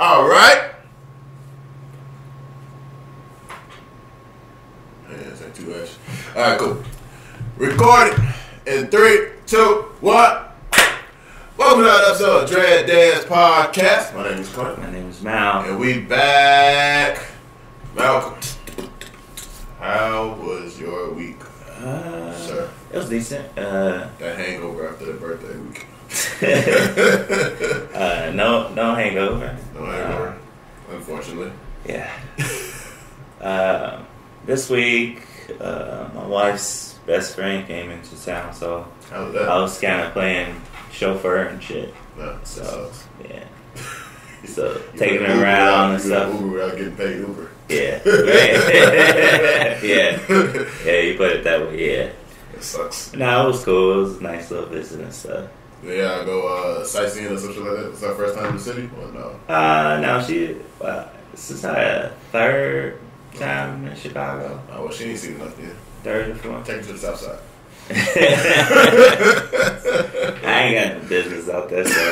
All right. Man, this ain't too much. All right, cool. Record it in 3, 2, 1. Welcome to another episode of DADS Podcast. My name is Carter. My name is Mal. And we back. Malcolm, how was your week, sir? It was decent. That hangover after the birthday week. No hangover. No hangover, unfortunately. Yeah. This week, my wife's best friend came into town, so How was that? I was kind of playing chauffeur and shit. No, So yeah. So taking her around and stuff. Uber without getting paid Uber. Yeah. Yeah. Yeah, you put it that way. Yeah. It sucks. No, it was cool. It was a nice little visit and stuff. Yeah, I go sightseeing or something like that. It's our first time in the city, or no? No, this is her third time in Chicago. Oh, well, she ain't seen nothing yet. Third or fourth. Take her to the south side. I ain't got no business out there, so.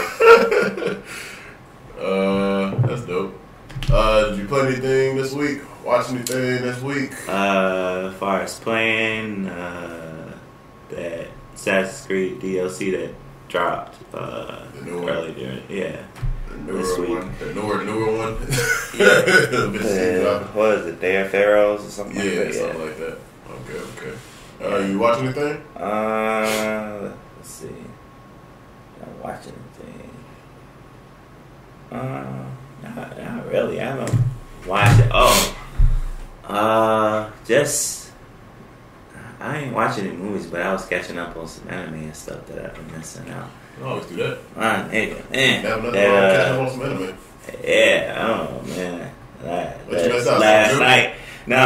That's dope. Did you play anything this week? Watch anything this week? As far as playing, that Assassin's Creed DLC that dropped, The new one? early during, yeah. The This newer week. one. The newer one. What is it, Day of Pharaohs or something like Yeah, that? something like that. Okay. You watch anything? Let's see. Not watching anything. Not really. I haven't watched it. I ain't watching any movies, but I was catching up on some anime and stuff that I've been missing out. I always do that. Nigga, Have nothing wrong catching up on some anime. yeah, I don't know, man. What you missed out? Last night. No.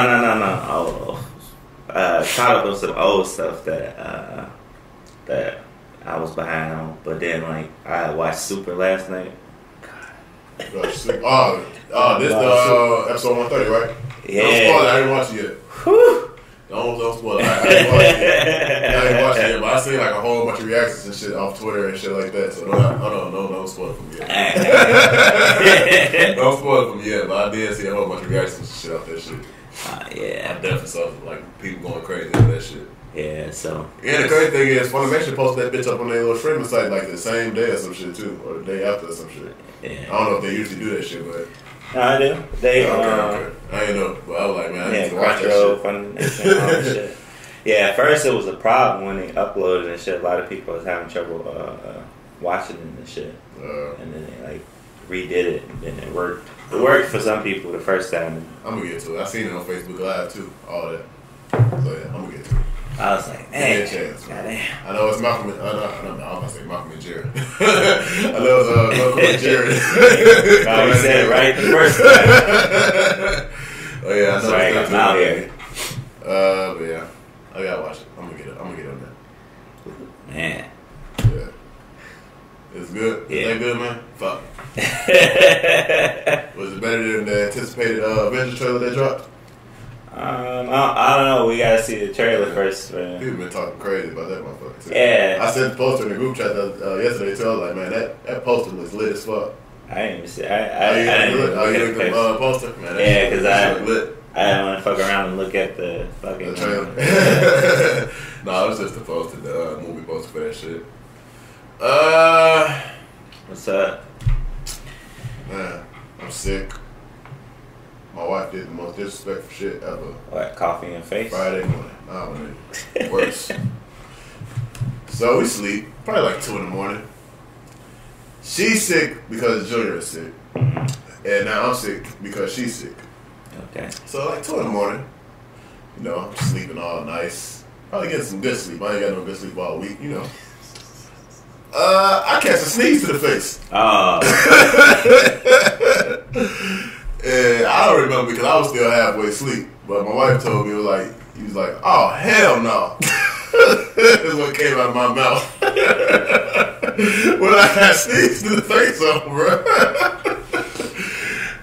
Caught up on some old stuff that I was behind on, but then like I watched Super last night. This episode 130, right? Yeah. Don't spoil it. I didn't watch it yet. Whew. Don't spoil it. I didn't watch it yet. But I seen like a whole bunch of reactions and shit off Twitter and shit like that. So don't spoil it for me yet. Don't spoil it for me yet. But I did see a whole bunch of reactions and shit off that shit. Yeah. I definitely saw like people going crazy over that shit. Yeah, so. Yeah, the crazy thing is, Funimation posted that bitch up on their little streaming site like the same day or some shit too, or the day after or some shit. Yeah. I don't know if they usually do that shit, but No, I do. They, okay. I didn't know, but I was like, man, I need to watch that Crunchyroll, shit. Funimation, all that shit. Yeah, at first it was a problem when they uploaded and shit. A lot of people was having trouble watching it and shit. And then they like redid it, and then it worked. It worked for some people the first time. I'm gonna get to it. I seen it on Facebook Live too, all that. So yeah, I'm gonna get to it. I was like, Give me hey, a chance, man. goddamn. I know it's Malcolm. I'm gonna say Malcolm and Jerry. I know it's Malcolm and Jerry. No, you said it right the first time. Oh yeah, I know. Sorry, it's I'm out here. But yeah, I gotta watch it. I'm gonna get on that. Man. Yeah, it's good. Yeah. Is that good, man? Fuck. Was it better than the anticipated Avengers trailer that dropped? I don't know. We gotta see the trailer first. Man. People been talking crazy about that motherfucker too. Yeah. I sent the poster in the group chat yesterday too. I was like, man, that poster looks lit as fuck. I didn't even see. I You didn't look even at look the at the poster? Man, that Yeah, shit- 'cause that shit look lit. I didn't want to fuck around and look at the fucking The trailer. No, it was just the poster, the movie poster for that shit. What's up? Man, I'm sick. My wife did the most disrespectful shit ever. What, coffee and face? Friday morning. Nah, man. Worse. So we sleep, probably like 2 in the morning. She's sick because Junior is sick. And now I'm sick because she's sick. Okay. So like 2 in the morning, you know, I'm sleeping all nice. Probably getting some good sleep. I ain't got no good sleep all week, you know. I catch a sneeze to the face. Oh. And I don't remember because I was still halfway asleep. But my wife told me, he was like, oh, hell no. That's what came out of my mouth. When I had sneezed to the face on, bro.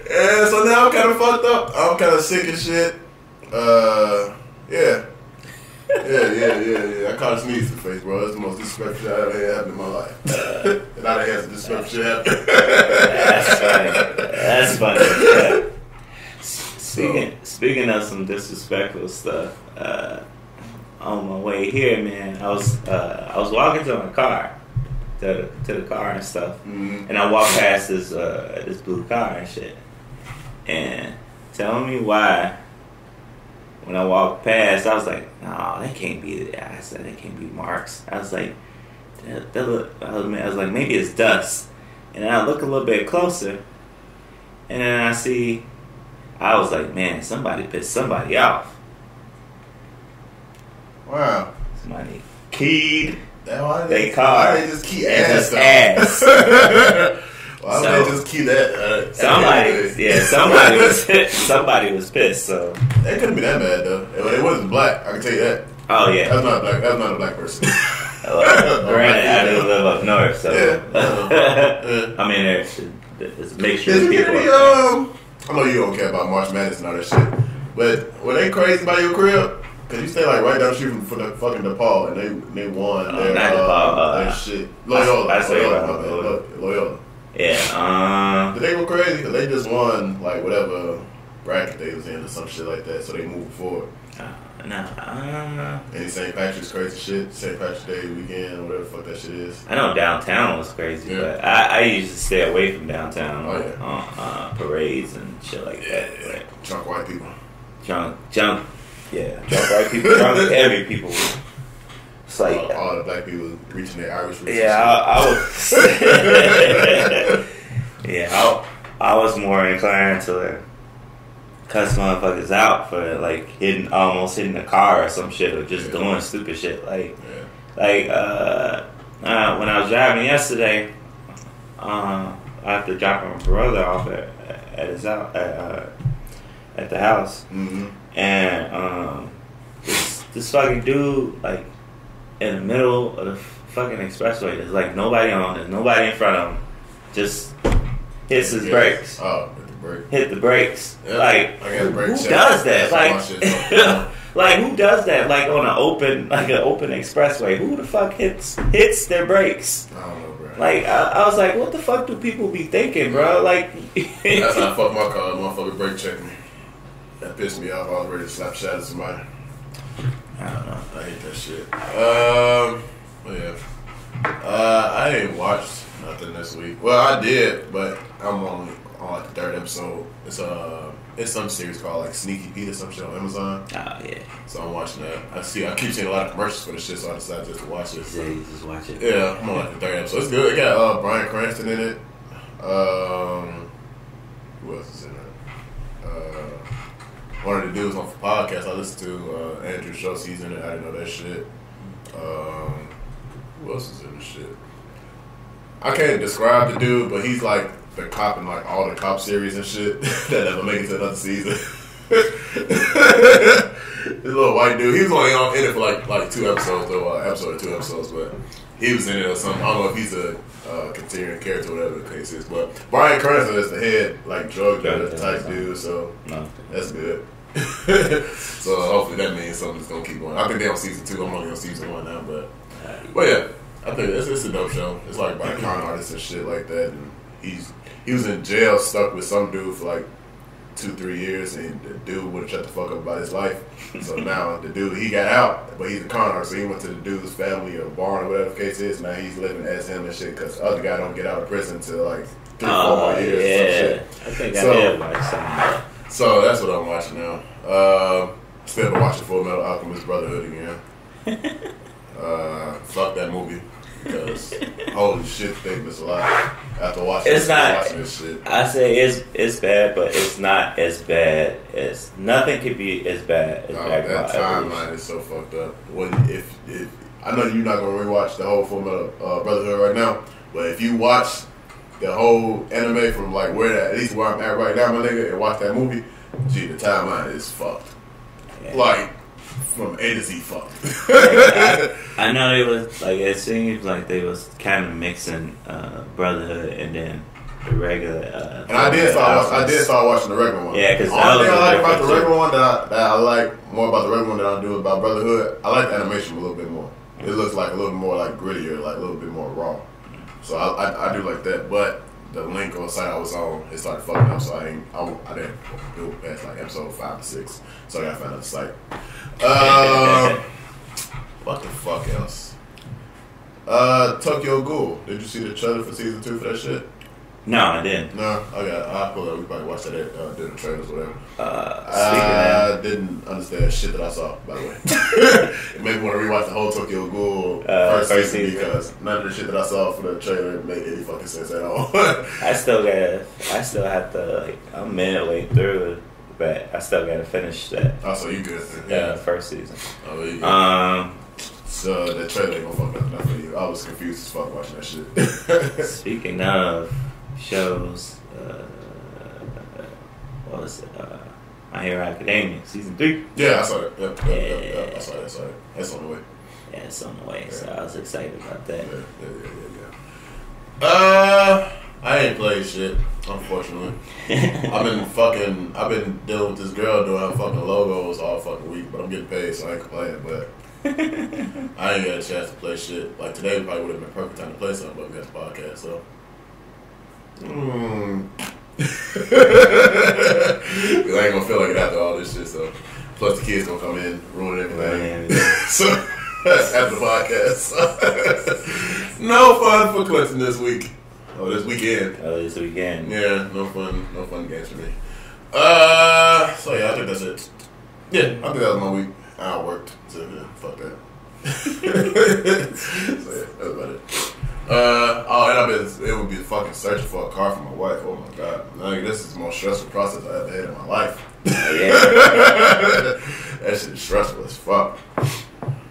And so now I'm kind of fucked up. I'm kind of sick and shit. Yeah. I caught a sneeze to the face, bro. That's the most disrespectful shit I ever had happen in my life. And I done had some disrespectful shit happen. That's funny. That's funny. Speaking of some disrespectful stuff, on my way here, man, I was walking to my car, to the car and stuff, and I walked past this blue car and shit. And tell me why, when I walked past, I was like, no, that can't be it. I said, that can't be Mark's. I was like, I was like, maybe it's dust. And then I look a little bit closer, and then I was like, man, somebody pissed somebody off. Wow. Somebody keyed car. Why they just key ass? Why would they just key that? Somebody was pissed. So it couldn't be that bad though. It wasn't black. I can tell you that. Oh yeah, that's not a black person. Granted, I do live up north, so yeah. I mean, there's a mixture of people. I know you don't care about March Madness and all that shit, but were they crazy by your crib? Cause you stay like right down the street from the fucking DePaul, and they won their shit. Loyola. Yeah. Did they go crazy? Cause they just won like whatever bracket they was in or some shit like that, so they moved forward. Any St. Patrick's crazy shit, St. Patrick's Day weekend, whatever the fuck that shit is. I know downtown was crazy, but I used to stay away from downtown on parades and shit like that. Yeah. Drunk white people. Drunk white people, drunk heavy people. It's like all the black people reaching their Irish roots. Yeah, I was more inclined to cuss motherfuckers out for like almost hitting a car or some shit, or just doing stupid shit. Like when I was driving yesterday, after dropping my brother off at his house, at the house, and this fucking dude, like in the middle of the fucking expressway, there's like nobody on, there's nobody in front of him, just hits his brakes. Hit the brakes. Yeah, like who does that? Like who does that? Like on an open expressway. Who the fuck hits their brakes? I don't know, bro. Like I was like, what the fuck do people be thinking, bro? Like that's how I fucked my car. Motherfucker brake checked me. That pissed me off. I was ready to slap shit at somebody. I don't know. I hate that shit. I ain't watched nothing this week. Well, I did, but I'm only on like the third episode. It's some series called like Sneaky Pete or some shit on Amazon. Oh yeah. So I'm watching that. I keep seeing a lot of commercials for the shit, so I decided just to watch it. Yeah, you just watch it. Yeah, I'm on like the third episode. It's good. It got Bryan Cranston in it. Who else is in it? One of the dudes on the podcast I listen to, Andrew Schultz, he's in it. I didn't know that shit. Who else is in this shit? I can't describe the dude, but he's like the cop in like all the cop series and shit that never make it to another season. This little white dude, he was only in it for like 2 episodes, though, episode or 2 episodes, but he was in it or something. I don't know if he's a continuing character or whatever the case is, but Bryan Cranston is the head like drug dealer type dude, so that's good. So hopefully that means something's gonna keep going. I think they're on season 2. I'm only on season 1 now, but yeah, I think it's a dope show. It's like by con artists and shit like that, and he was in jail stuck with some dude for like 2-3 years, and the dude would have shut the fuck up about his life. So now the dude, he got out, but he's a con artist, so he went to the dude's family or barn or whatever the case is. Now he's living as him and shit, because the other guy don't get out of prison until like 3-4 more years. Yeah, or some shit. I think I did watch something. So that's what I'm watching now. Still been watching Full Metal Alchemist Brotherhood again. Fuck that movie. Because holy shit, they miss a lot after watching this shit. I say it's bad, but it's not as bad as nothing could be as bad as that timeline is so fucked up. If I know you're not gonna rewatch the whole Full Metal Brotherhood right now, but if you watch the whole anime from like at least where I'm at right now, my nigga, and watch that movie, gee, the timeline is fucked. Yeah. Like from A to Z fucked. I know they was like, it seems like they was kind of mixing Brotherhood and then the regular. And I did start watching the regular one. Yeah, because the only thing I like about the regular one that I like more about the regular one than I do about Brotherhood, I like the animation a little bit more. It looks like a little more like grittier, like a little bit more raw. So I do like that. But the link on the site I was on, it started fucking up, so I didn't do it past like episode 5 to 6. So I gotta find another site. What the fuck else? Tokyo Ghoul. Did you see the trailer for season 2 for that shit? No, I didn't. No, I'll pull it up. We probably watched that at dinner trailers or whatever. I didn't understand shit that I saw, by the way. It made me want to rewatch the whole Tokyo Ghoul first season because none of the shit that I saw for the trailer made any fucking sense at all. I still have to, like, I'm midway through, but I still gotta finish that. Oh, so you good? Yeah. First season. Oh, there you go. So that trailer ain't gonna fuck nothing for you. I was confused as fuck watching that shit. Speaking of shows, what was it? My Hero Academia season 3. Yeah, I saw it. Yep, I saw it. That's on the way. Yeah, it's on the way. Yeah. So I was excited about that. Yeah. I ain't played shit, unfortunately. I've been dealing with this girl doing fucking logos all fucking week, but I'm getting paid, so I ain't complaining. But I ain't got a chance to play shit. Like today probably would have been perfect time to play something, but we got the podcast, so. I ain't gonna feel like it after all this shit, so. Plus the kids gonna come in, ruin everything. So, after the podcast. No fun for Clinton this week. Oh, this weekend. Yeah, no fun games for me. So yeah, I think that's it. Yeah, I think that was my week. I worked, so yeah, fuck that. So yeah, that's about it. And it would be fucking searching for a car for my wife. Oh my god, like, this is the most stressful process I ever had in my life. That shit is stressful as fuck.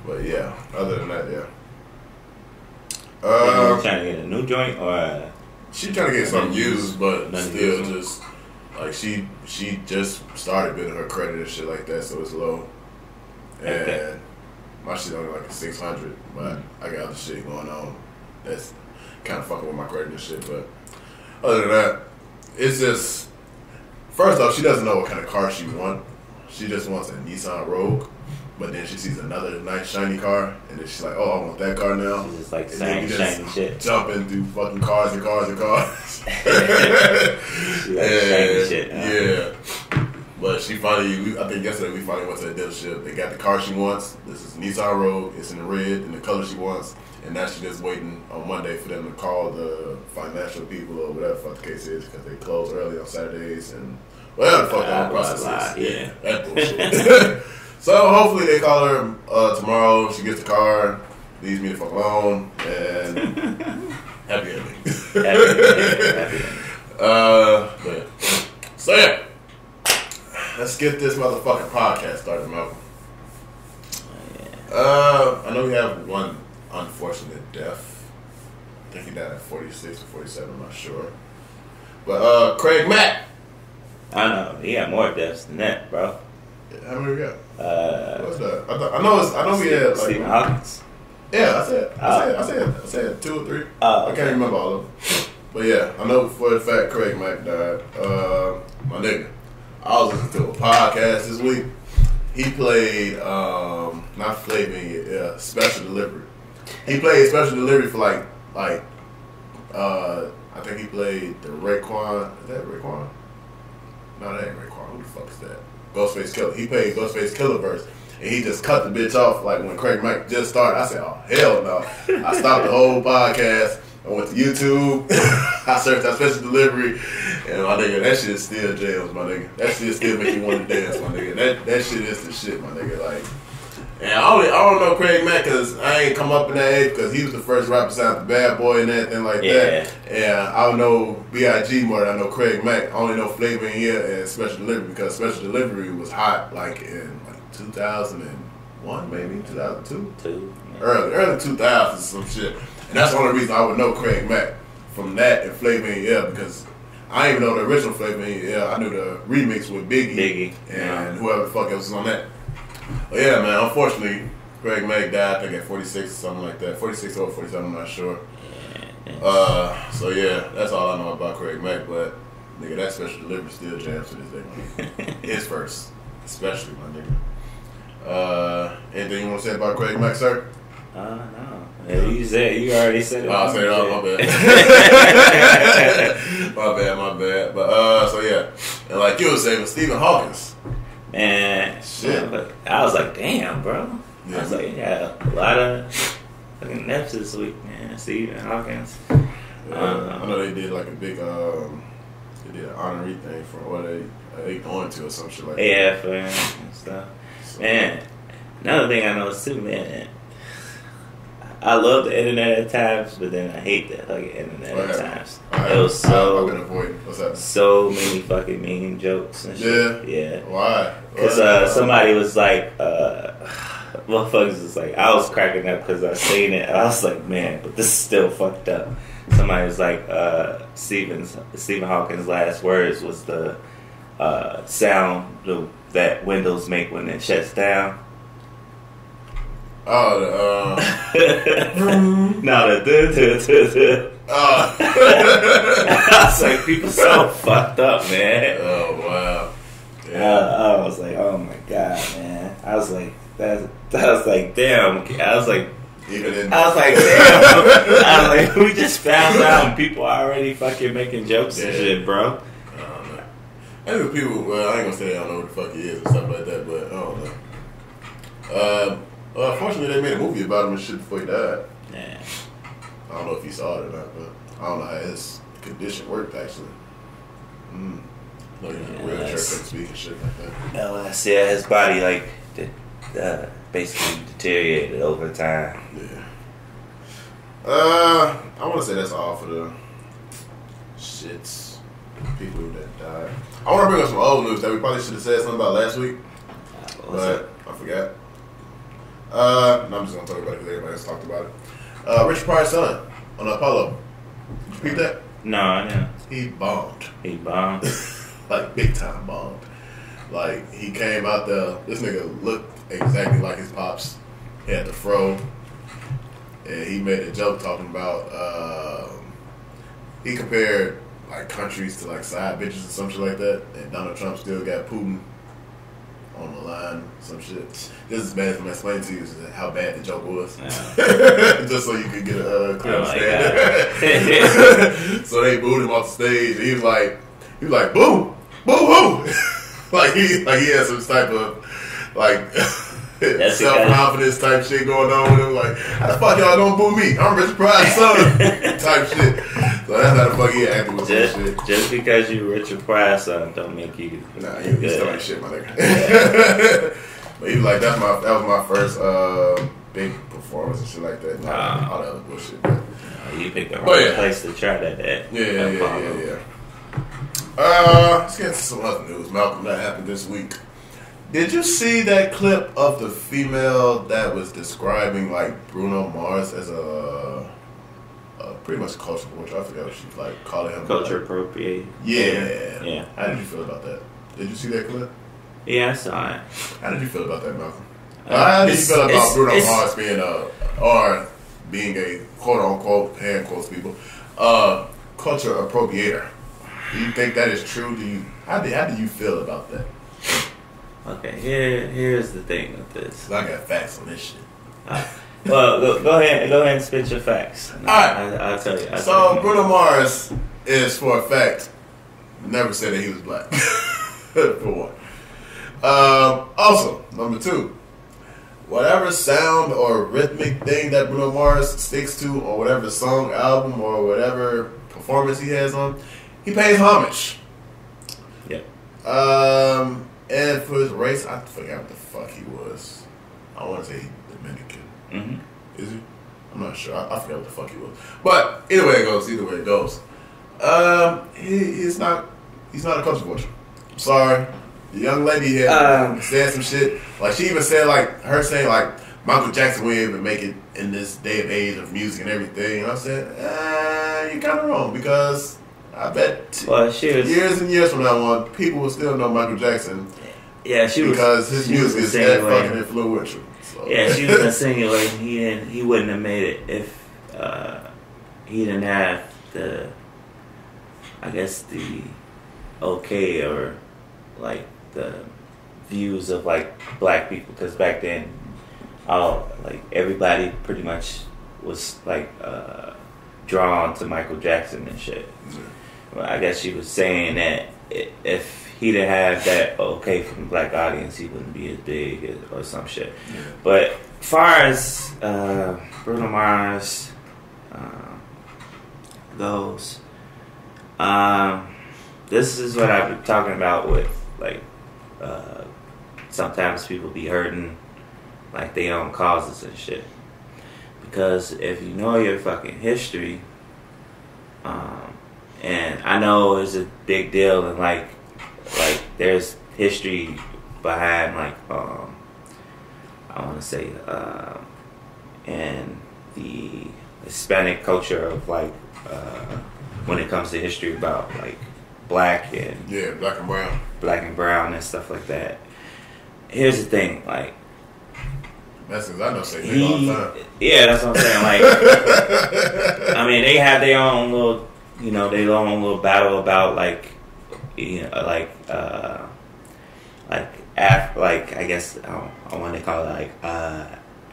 But yeah, other than that, yeah. Trying to get a new joint, or she trying to get something used, but still just like she just started building her credit and shit like that, so it's low. And my shit only like a 600, but I got other shit going on that's kind of fucking with my credit and shit. But other than that, it's just, first off, she doesn't know what kind of car she wants. She just wants a Nissan Rogue. But then she sees another nice shiny car, and then she's like, "Oh, I want that car now." She's just like saying shiny shit, jumping through fucking cars and cars and cars. She like shiny shit. Yeah. But she finally, I think yesterday we finally went to the dealership. They got the car she wants. This is Nissan Rogue. It's in the red and the color she wants. And now she's just waiting on Monday for them to call the financial people or whatever the fuck the case is, because they close early on Saturdays and whatever the fuck that process is. Yeah, that bullshit. So hopefully they call her tomorrow. She gets the car, leaves me the fuck alone, and happy ending. Happy ending. But so yeah, let's get this motherfucking podcast started, Malcolm. I know we have one unfortunate death. I think he died at 46 or 47. I'm not sure. But Craig Mack. I know he got more deaths than that, bro. How many we got? What's that? I know we had like Stephen Hawkins. Yeah, I said 2 or 3. Oh, okay. I can't remember all of them. But yeah, I know for the fact Craig Mack died. My nigga, I was listening to a podcast this week. He played not Flavor, Special Delivery. He played Special Delivery for like I think he played the Raekwon. Is that Raekwon? No, that ain't Raekwon. Who the fuck is that? Ghostface Killer. He played Ghostface Killer verse, and he just cut the bitch off like when Craig Mack just started. I said, "Oh hell no!" I stopped the whole podcast. I went to YouTube. I searched that Special Delivery, and my nigga, that shit is still jams, my nigga. That shit still make you want to dance, my nigga. That shit is the shit, my nigga. Like, and I don't know Craig Mack because I ain't come up in that age because he was the first rapper signed to Bad Boy and everything like that. And I don't know B.I.G. more than I know Craig Mack. I only know Flavor in here and Special Delivery because Special Delivery was hot like in like 2001, maybe 2002. Early 2000s, some shit. And that's the only reason I would know Craig Mack from that and Flavor in Yeah, because I didn't even know the original Flavor in Yeah. I knew the remix with Biggie and whoever the fuck else was on that. But yeah, man, unfortunately, Craig Mack died, I think at 46 or something like that. 46 or 47, I'm not sure. So yeah, that's all I know about Craig Mack, but nigga, that Special Delivery still jams to this day, man. His first, especially, my nigga. Anything you want to say about Craig Mack, sir? No. Yeah, you already said it. I'll say it all. My bad. my bad. But so yeah, and like you were saying, Stephen Hawkins. Man, shit. I was like, damn, bro. Yeah. I was like, yeah, a lot of fucking Nets this week, man. Stephen Hawkins. I know they did like a big they did an honorary thing for what they going to or some shit like that. Yeah, for him and stuff. So, man, another thing I noticed too, man. I love the internet at times, but then I hate the fucking internet at times. It was so I've been avoiding. What's that? So many fucking mean jokes and shit. Yeah. Why? Because somebody was like, motherfuckers was like, I was cracking up because I seen it. And I was like, man, but this is still fucked up. Somebody was like, Stephen Hawking's last words was the sound that Windows make when it shuts down. Oh, no, the I was like, people so fucked up, man. Oh wow. Yeah. I was like, oh my god, man. I was like, damn. I was like, damn. We just found out and people are already fucking making jokes and shit, bro. I think people, well, I ain't gonna say they don't know what the fuck he is and stuff like that, but I don't know. Unfortunately, they made a movie about him and shit before he died. Yeah. I don't know if you saw it or not, but I don't know how his condition worked, actually. No, he was in a wheelchair, couldn't speak and shit like that. LS, yeah, his body, like, basically deteriorated over time. Yeah. I want to say that's all for the shits, people that died. I want to bring up some old news that we probably should have said something about last week, but I forgot. I'm just going to talk about it because everybody else talked about it. Richard Pryor's son on Apollo. Did you read that? No, I didn't. He bombed. Like, big time bombed. Like, he came out there, this nigga looked exactly like his pops. He had the fro. And he made a joke talking about, he compared, like, countries to, like, side bitches or some shit like that. And Donald Trump still got Putin on the line, some shit. This is bad for me explaining to you how bad the joke was. Yeah. Just so you could get a clear understanding. So they booed him off the stage and he was like, boo, boo hoo. like he had some type of like self-confidence type shit going on with him. Like, how the fuck y'all don't boo me? I'm Richard Pryor's son. type shit. So that's how the fuck he acted with that shit. Just because you Richard Pryor's son don't make you. Nah, you still ain't shit, my nigga. But he was like, that was my first big performance and shit like that. All that other bullshit. But, you picked the wrong place to try that at. Yeah. Let's get into some other news, Malcolm, that happened this week. Did you see that clip of the female that was describing like Bruno Mars as a pretty much cultural vulture? I forgot what she like calling him. Culture appropriate. Yeah. How did you feel about that? Did you see that clip? Yeah, I saw it. How did you feel about that, Malcolm? How did you feel about Bruno Mars being a quote unquote, hand quotes people, culture appropriator? Do you think that is true? How do you feel about that? Okay, here's the thing with this. I got facts on this shit. Well, go ahead and spit your facts. Alright. I'll tell you. Bruno Mars is, for a fact, never said that he was black. For one. Also, number two, whatever sound or rhythmic thing that Bruno Mars sticks to, or whatever song, album, or whatever performance he has on, he pays homage. Yep. And for his race, I forgot what the fuck he was. I want to say Dominican. Mm-hmm. Is he? I'm not sure. I forgot what the fuck he was. But either way it goes. He's not a culture vulture. I'm sorry. The young lady had said some shit. Like, she even said, like, her saying, like, Michael Jackson wouldn't even make it in this day and age of music and everything. And I said, you're kind of wrong, because I bet years and years from now on, people will still know Michael Jackson. Yeah, because his music is that fucking influential. So. Yeah, she was insinuating he wouldn't have made it if he didn't have the okay or like the views of like black people, because back then, everybody pretty much was like drawn to Michael Jackson and shit. Well, I guess she was saying that if he didn't have that okay from the black audience, he wouldn't be as big or some shit. Yeah. But as far as Bruno Mars goes, this is what I've been talking about with like sometimes people be hurting like their own causes and shit. Because if you know your fucking history, and I know it's a big deal, and like there's history behind like I want to say in the Hispanic culture of like when it comes to history about like black and black and brown and stuff like that. Here's the thing, like. That's because I know say nigga all the time. Yeah, that's what I'm saying. Like, I mean, they have their own little, their own little battle about like, I guess I want to call it like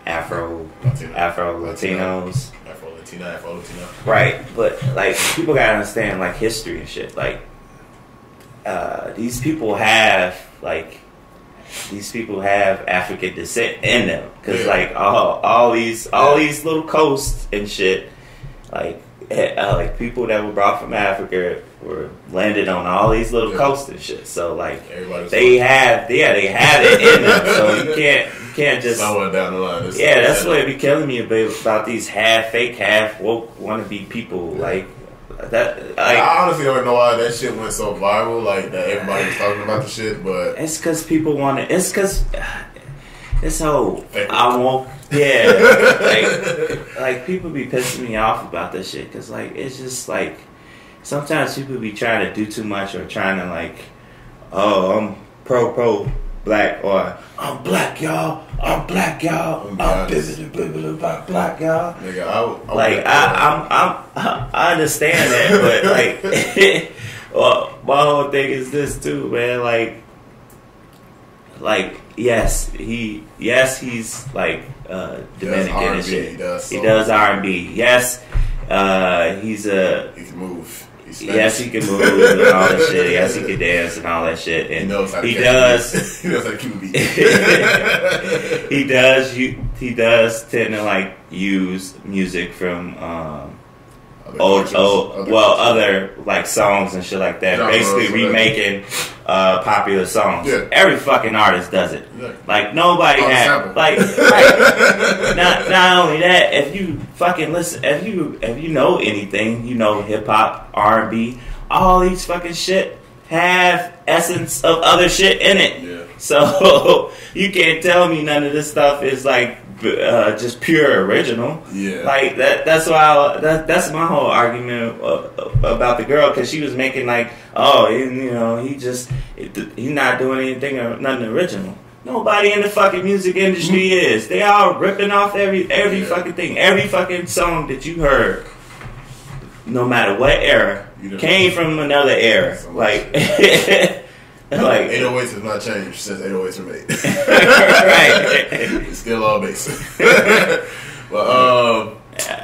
Afro Latinos. Afro Latino. Right, but like people gotta understand like history and shit. Like, these people have African descent in them, because like all these little coasts and shit, like people that were brought from Africa were landed on all these little coasts and shit. So like they have it in them. So you can't just someone down the line. That's what it be killing me about these half fake, half woke wannabe people like. I honestly don't know why that shit went so viral, like that everybody was talking about the shit, but it's because people want it. It's because it's so I won't. Yeah, like people be pissing me off about this shit, because like it's just like sometimes people be trying to do too much or trying to like, oh, I'm pro black, or I'm black, y'all. I'm black, y'all. I'm bibbidi about black, y'all. Nigga, I understand that, but like, well, my whole thing is this too, man. Like, yes, he's like Dominican and shit. He does R&B. Yes, he can move. Yes, he can move and all that shit. Yes, he can dance and all that shit. And he does. He knows how to keep a beat. He does tend to like use music from other like songs and shit like that. Basically remaking popular songs. Yeah. Every fucking artist does it. Yeah. Like nobody has like right. Not only that, if you fucking listen, if you know anything, hip hop, R&B, all these fucking shit have essence of other shit in it. Yeah. So you can't tell me none of this stuff is like just pure original. Yeah. Like that's why that's my whole argument about the girl, because she was making like, he's not doing anything or nothing original. Nobody in the fucking music industry is. They all ripping off every fucking thing. Every fucking song that you heard, no matter what era, came from another era. Like, like 808s has not changed since 808s were made. Right. It's still all basic. But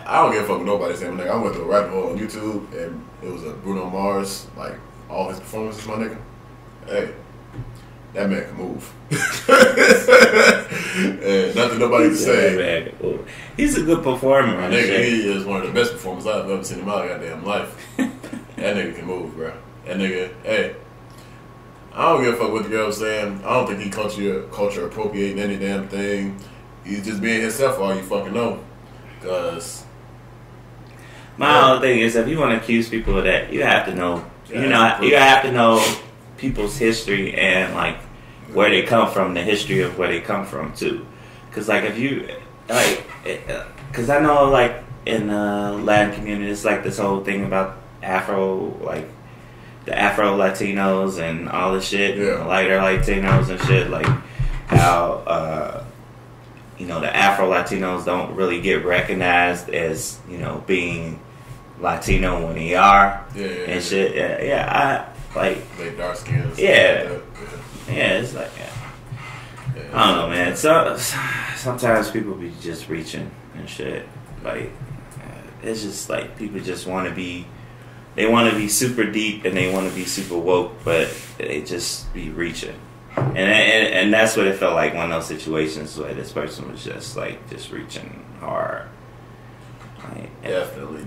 I don't give a fuck what nobody saying. Like, I went to a rabbit hole on YouTube, and it was a Bruno Mars, like all his performances, my nigga. Hey, that man can move. And nothing nobody can say. He's a good performer. My nigga, he is one of the best performers I've ever seen in my goddamn life. That nigga can move, bro. That nigga, hey. I don't give a fuck what the girl's saying. I don't think he culture appropriating any damn thing. He's just being himself, all you fucking know. Cause my whole thing is, if you want to accuse people of that, you have to know. You have to know people's history and like where they come from, the history of where they come from too. Cause like if you like, cause I know like in the Latin community, it's like this whole thing about Afro, like the Afro Latinos and all this shit, the lighter Latinos and shit, like how the Afro Latinos don't really get recognized as being Latino when they are and shit. I like they dark skins. Yeah, it's like I don't know, man. So sometimes people be just reaching and shit. Like, it's just like people just want to be. They want to be super deep and they want to be super woke, but they just be reaching. And that's what it felt like, one of those situations where this person was just like just reaching hard. Like, definitely.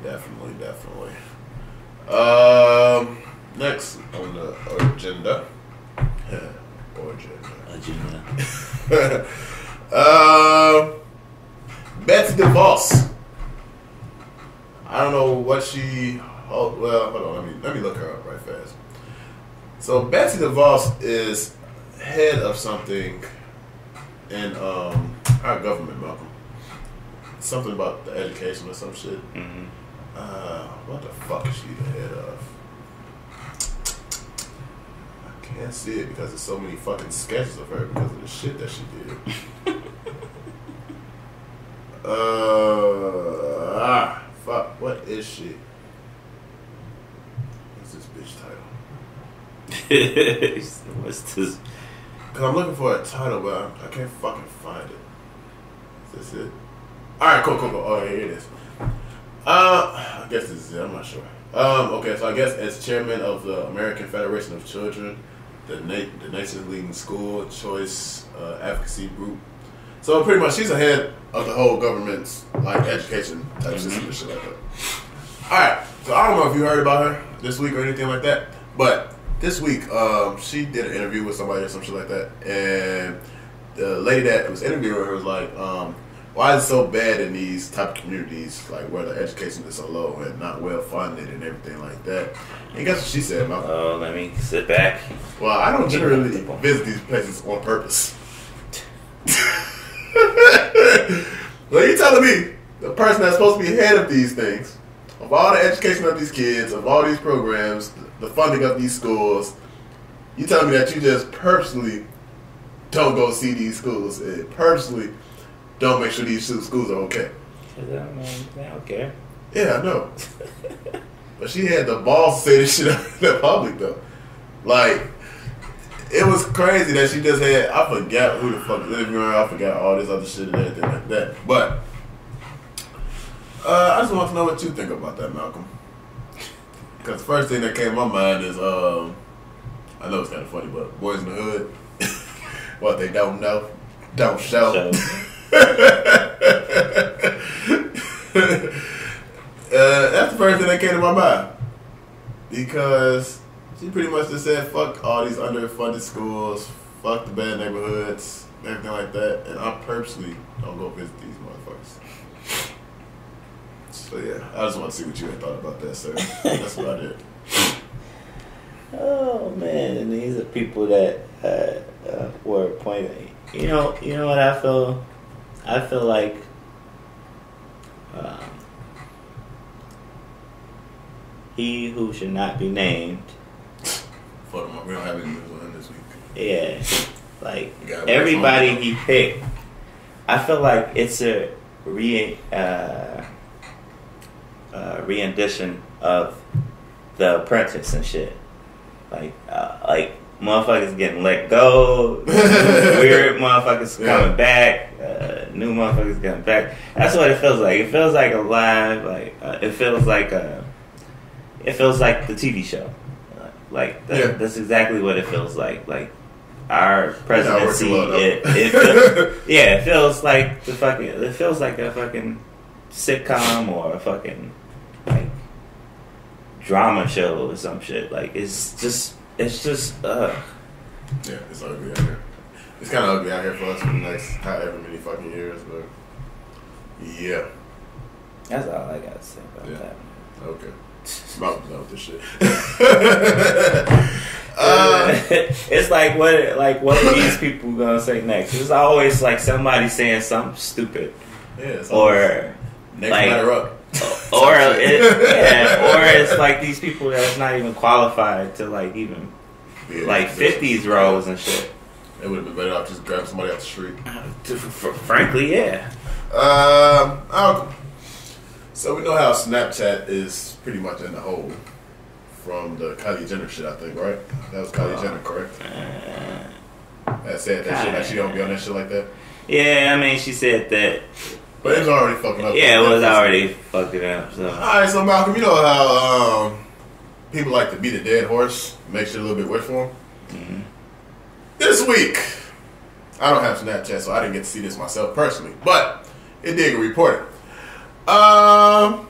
Next on the agenda. Betsy DeVos. I don't know what she. Oh well, hold on. Let me look her up right fast. So Betsy DeVos is head of something in our government, Malcolm. Something about the education or some shit. Mm-hmm. What the fuck is she the head of? I can't see it because there's so many fucking sketches of her because of the shit that she did. Fuck. What is she? What's this bitch title? What's this? Cause I'm looking for a title, but I can't fucking find it. Is this it? Alright, cool. Oh, here it is. I guess this is it. I'm not sure. Okay, so I guess as chairman of the American Federation of Children, the nation's leading school choice advocacy group. So pretty much, she's ahead of the whole government's like education type system and shit like that. All right, so I don't know if you heard about her this week or anything like that, but this week she did an interview with somebody or some shit like that, and the lady that was interviewing her was like, why is it so bad in these type of communities, like where the education is so low and not well funded and everything like that? And guess what she said, Malcolm? Oh, let me sit back. Well, I don't generally visit these places on purpose. Well, you telling me the person that's supposed to be ahead of these things, of all the education of these kids, of all these programs, the funding of these schools, you telling me that you just purposely don't go see these schools and purposely don't make sure these schools are okay? Because I don't care. Yeah, I know. But she had the balls to say this shit out in the public, though. Like, it was crazy that she just had, I forgot who the fuck was interviewing her, I forgot all this other shit and everything like that. But, I just want to know what you think about that, Malcolm. Because the first thing that came to my mind is, I know it's kind of funny, but Boys in the Hood, what they don't know, don't show. That's the first thing that came to my mind. Because she pretty much just said, fuck all these underfunded schools, fuck the bad neighborhoods, everything like that. And I purposely don't go visit these motherfuckers. So yeah, I just want to see what you had thought about that, sir. That's what I did. Oh man, and these are people that were appointed. You know what I feel? I feel like he who should not be named. Fuck him up. We don't have any news on him this week. Yeah, like everybody he picked. I feel like it's a rendition of The Apprentice and shit. Like motherfuckers getting let go, weird motherfuckers coming back, new motherfuckers coming back. That's what it feels like. It feels like a live, it feels like the TV show. That's exactly what it feels like. Like our presidency, it feels like it feels like a fucking sitcom or a fucking like drama show or some shit. Like it's just Yeah, it's ugly out here. It's kind of ugly out here for us for the next however many fucking years, but yeah. That's all I got to say about that. Okay. About done with this shit. It's like what are these people gonna say next? It's always like somebody saying something stupid, or next matter up. Or it's like these people that's not even qualified to like even like fit these roles and shit. It would have been better off just grabbing somebody off the street. Frankly, yeah. So we know how Snapchat is pretty much in the hole from the Kylie Jenner shit, I think, right? That was Kylie Jenner, correct? That said that shit, like she don't be on that shit like that? Yeah, I mean, she said that, But it was already fucking up. Yeah, it was already fucking up. So. Alright, so Malcolm, you know how people like to beat a dead horse, make shit a little bit worse for them? Mm-hmm. This week, I don't have Snapchat, so I didn't get to see this myself personally, but it did get reported. I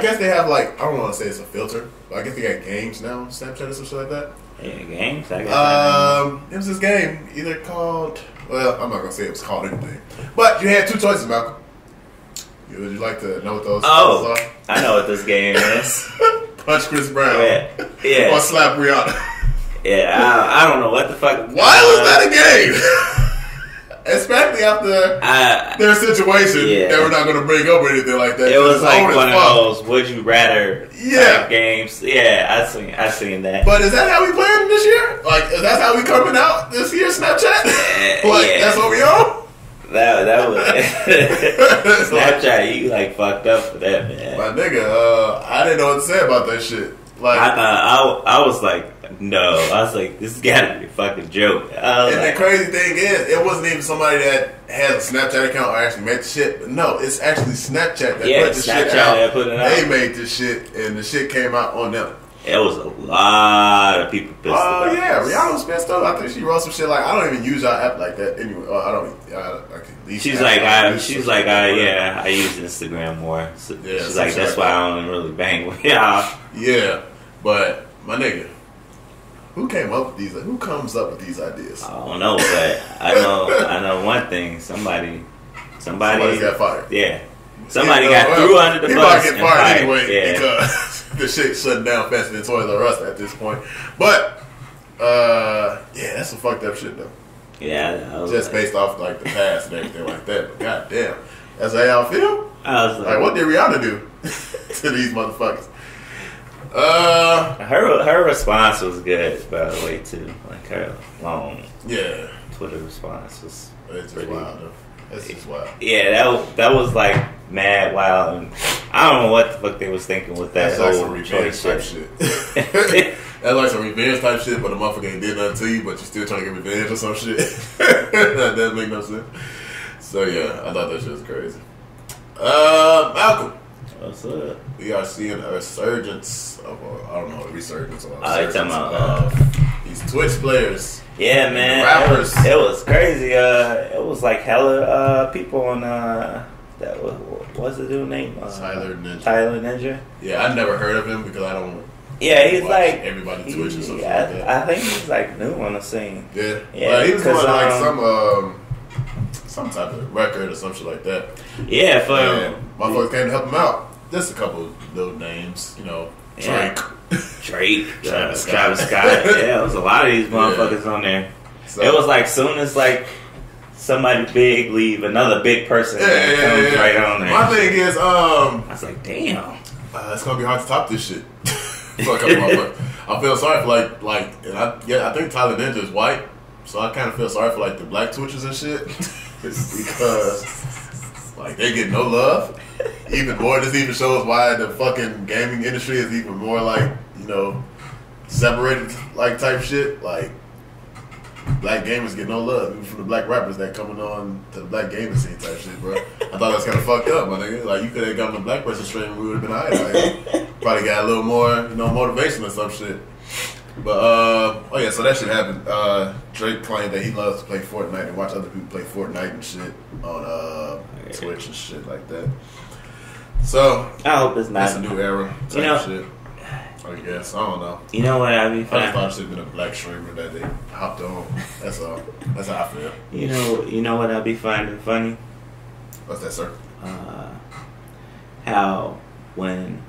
guess they have like, I don't want to say it's a filter, but I guess they got games now, Snapchat or some shit like that. Yeah, games. I guess. It was this game either called. Well, I'm not gonna say it was called anything, but you had two choices, Malcolm. Would you like to know what those are? I know what this game is. Punch Chris Brown. Yeah. Or slap Rihanna. Yeah, I don't know what the fuck. Why was that a game? Especially after their situation, that we're not going to bring up or anything like that. It was like one of those "Would you rather" type games. Yeah, I seen that. But is that how we playing this year? Like, is that how we coming out this year? Snapchat? That's what we on? That was Snapchat. You like fucked up for that, man. My nigga, I didn't know what to say about that shit. Like, I was like, no. I was like, this gotta be a fucking joke. And the crazy thing is, it wasn't even somebody that has a Snapchat account or actually made the shit. But no, it's actually Snapchat that put the shit out. They made this shit, and the shit came out on them. It was a lot of people pissed off. Oh yeah, Rihanna was pissed off. I think she wrote some shit like, I don't even use our app like that anyway. She's like, I use Instagram more. So she's like, that's why I don't really bang with y'all. Yeah, but my nigga, who came up with these? Who comes up with these ideas? I don't know, but I know one thing. Somebody got fired. Yeah, somebody got threw under the bus. He might get fired anyway because the shit shutting down faster than Toys R Us at this point. But that's some fucked up shit though. Yeah, just based off like the past and everything like that. But goddamn, that's how y'all feel. I was like, what did Rihanna do to these motherfuckers? Her response was good, by the way, too. Like her long Twitter response was pretty wild though. That's just wild. Yeah, that was like mad wild. And I don't know what the fuck they was thinking with that whole revenge type shit. That's like some revenge type shit, but the motherfucker ain't did nothing to you, but you still trying to get revenge or some shit. That doesn't make no sense. So yeah, I thought that shit was crazy. Malcolm. What's up? We are seeing a resurgence of, I don't know, a resurgence or a resurgence of these Twitch players. Yeah, man. Rappers. It was crazy. It was like hella people on that what's the dude name? Tyler Ninja. Tyler Ninja. Yeah, I never heard of him because I don't. Yeah, he's like everybody Twitch or something like that. I think he's like new on the scene. Yeah, well, he was doing like some type of record or some shit like that. Yeah, motherfuckers came to help him out. Just a couple of little names, you know. Drake, Travis Scott. Yeah, it was a lot of these motherfuckers on there. So, it was like soon as like somebody big leave, another big person comes right on there. My thing is, I was like, damn, it's gonna be hard to top this shit. I feel sorry for and I think Tyler Ninja is white, so I kind of feel sorry for like the black Twitchers and shit because like they get no love. Even more, this even shows why the fucking gaming industry is even more like, you know, separated like type shit. Like black gamers get no love even from the black rappers that coming on to the black gaming scene type shit, bro. I thought that was kind of fucked up, my nigga. Like you could have gotten a black person stream and we would have been alright. Like, probably got a little more, you know, motivation or some shit. But so that shit happened. Drake claimed that he loves to play Fortnite and watch other people play Fortnite and shit on Twitch and shit like that. So I hope it's not. That's a new era type shit. I guess. I don't know. You know what I mean? I just thought it should have been a black streamer that they hopped on. That's all. That's how I feel. You know what I'd be finding funny? What's that, sir? How when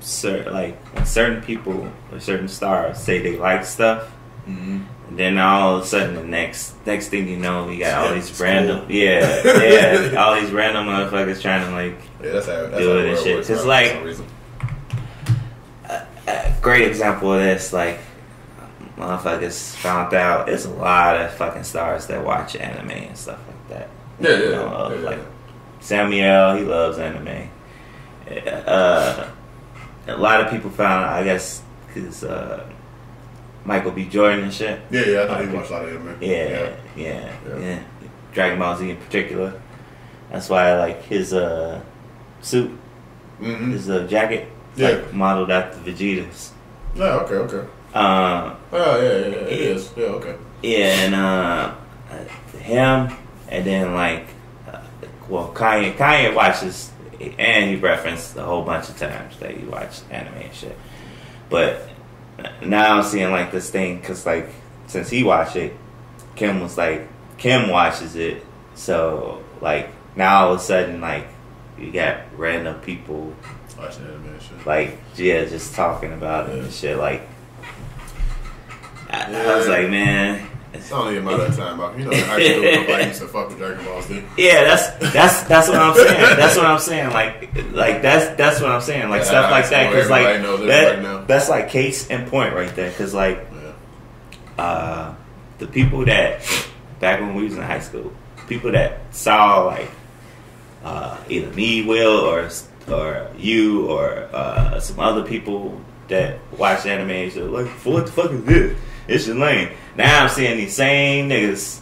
certain people or certain stars say they like stuff, and then all of a sudden the next thing you know, we got all these random, all these random motherfuckers trying to like do it and shit. Cause like a great example of this, like motherfuckers found out there's a lot of fucking stars that watch anime and stuff like that. Like Samuel, he loves anime. A lot of people found out, I guess, because Michael B. Jordan and shit. Yeah, I thought he watched a lot of anime. Yeah. Dragon Ball Z in particular. That's why like his suit, his jacket, like modeled after Vegeta's. Yeah, okay. It is. Yeah, okay. Yeah, and him, and then like, Kanye watches, and he referenced a whole bunch of times that he watched anime and shit. But now I'm seeing like this thing, cause like since he watched it, Kim watches it, so like now all of a sudden like you got random people watching anime and shit. Like just talking about it and shit. Like I was like, man. It's only a matter of time. You know, high school nobody used to fuck with Dragon Ball Z. Yeah, that's what I'm saying. That's what I'm saying. Like that's what I'm saying. Like stuff like that, because like that's like case in point right there. Because like the people that back when we was in high school, people that saw like either me, Will, or you, or some other people that watch anime, and shit, like, what the fuck is this? It's just lame. Now I'm seeing these same niggas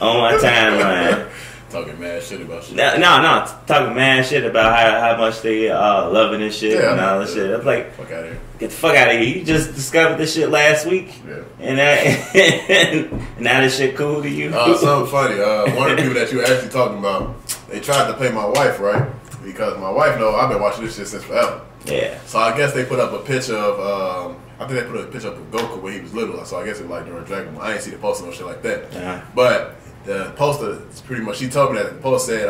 on my timeline talking mad shit about shit. No, talking mad shit about how much they loving this shit and all this shit. I'm like, fuck out of here. Get the fuck out of here. You just discovered this shit last week. Yeah. And and now this shit cool to you? Something funny. One of the people that you were actually talking about, they tried to pay my wife, right? Because my wife know I've been watching this shit since forever. Yeah. So I guess they put up a picture of I think they put a picture up of Goku when he was little. So I guess it was like during Dragon Ball. I ain't see the poster or shit like that. Uh-huh. But the poster is pretty much, she told me that the post said,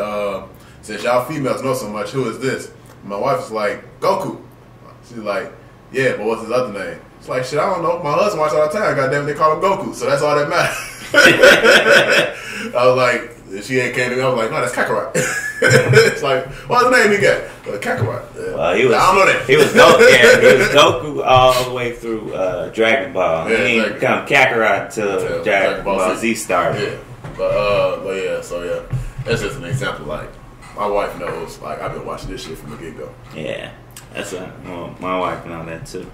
since y'all females know so much, who is this? My wife was like, Goku. She's like, yeah, but what's his other name? It's like, shit, I don't know. My husband watches all the time. Goddamn, they call him Goku. So that's all that matters. I was like, she ain't came to me. I was like, no, that's Kakarot. It's like, what's the name he got? Kakarot. Yeah. Well, he was. I don't know that. He was Goku. Yeah, he was Goku all the way through Dragon Ball. Yeah, he didn't become Kakarot till Dragon Ball Z started. Yeah, but yeah, so yeah, that's just an example. Like, my wife knows. Like, I've been watching this shit from the get go. Yeah, that's my wife know that too.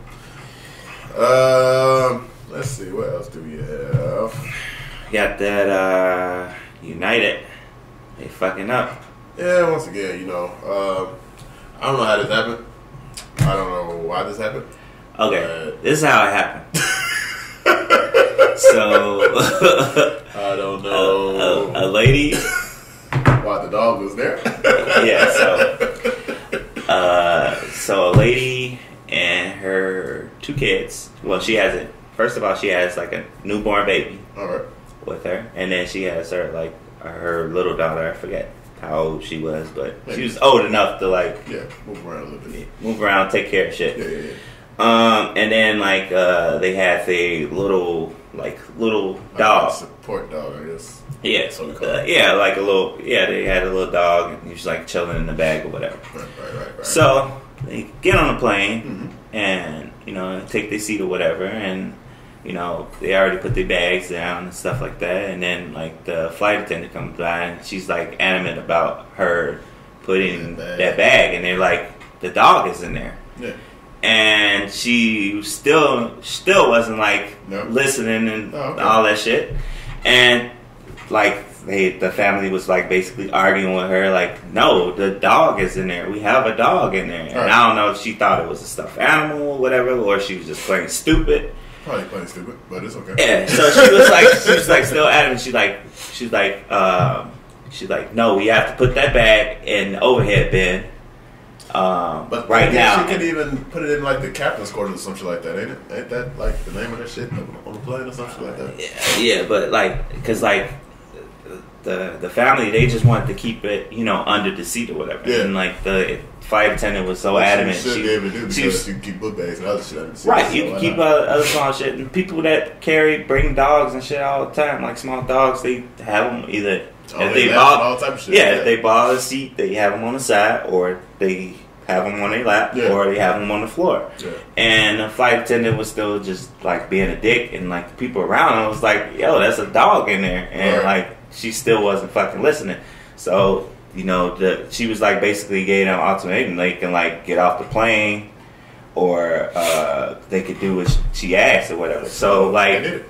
Let's see, what else do we have? Got that United. They fucking up. Yeah, once again, you know, I don't know how this happened. I don't know why this happened. Okay, this is how it happened. So, I don't know. A lady. Why the dog was there? Yeah, so a lady and her 2 kids. Well, she has it. First of all, she has like a newborn baby. All right. With her, and then she has her little daughter. I forget how old she was, but she was old enough to like move around a little bit, move around, take care of shit. Yeah. And then like they had the little dog, support dog, I guess. Yeah, so we call it. Like a little. Yeah, they had a little dog, and he was like chilling in the bag or whatever. Right. So they get on the plane, and take their seat or whatever, and they already put their bags down and stuff like that. And then, like, the flight attendant comes by and she's, like, adamant about her putting that bag. And they're like, the dog is in there. Yeah. And she still wasn't, like, listening and all that shit. And, like, the family was, like, basically arguing with her, like, no, the dog is in there. We have a dog in there. And I don't know if she thought it was a stuffed animal or whatever, or she was just playing stupid. Probably playing stupid, but it's okay. Yeah, so she was like still adamant. She's like, no, we have to put that bag in the overhead bin. But right now, she could even put it in like the captain's quarters or some shit like that, ain't it? Ain't that like the name of that shit on the plane or something like that? Yeah, but like, because like the family, they just wanted to keep it, under the seat or whatever. Yeah. And like the flight attendant was so adamant. She should be able to do because you can keep book bags and other shit under the seat. Right, you can keep other small shit. And people that bring dogs and shit all the time, like small dogs, they have them either. If they ball a seat, they have them on the side, or they have them on their lap, or they have them on the floor. Yeah. And the flight attendant was still just like being a dick, and like the people around him was like, "Yo, that's a dog in there," and like she still wasn't fucking listening. So she was like basically gave them ultimatum. They can like get off the plane, or they could do what she asked or whatever. So like,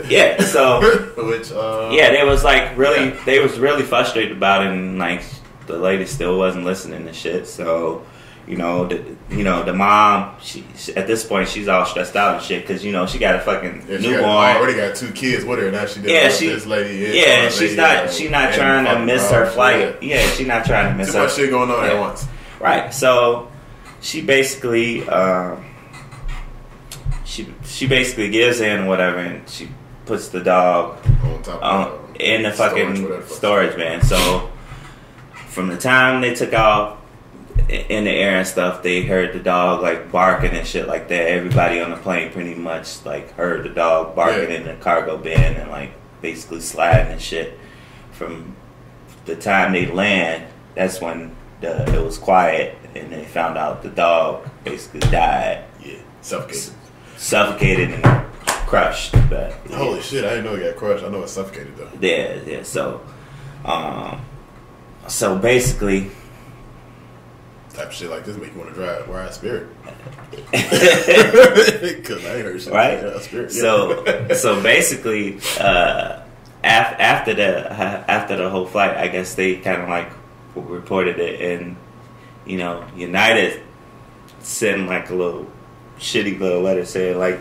Yeah, so which they was like really, they was really frustrated about it, and like the lady still wasn't listening to shit. So the mom, she at this point she's all stressed out and shit because she got a fucking newborn. Already got 2 kids with her. Now she this lady. She's not trying to miss her flight. Yeah, she's not trying to miss her. Too much shit going on at once. Right. So she basically she basically gives in whatever, and she puts the dog on top in the fucking storage van. So from the time they took off in the air and stuff, they heard the dog like barking and shit like that. Everybody on the plane pretty much like heard the dog barking in the cargo bin and like basically sliding and shit. From the time they land, that's when it was quiet, and they found out the dog basically died. Yeah, suffocated and crushed. But holy shit, I didn't know it got crushed. I know it suffocated though. Yeah. So basically, type of shit like this make you want to drive Wild Spirit. Because I ain't heard shit right? Like Spirit. So basically, after the whole flight, I guess they kind of like reported it, and United sent like a little shitty little letter saying like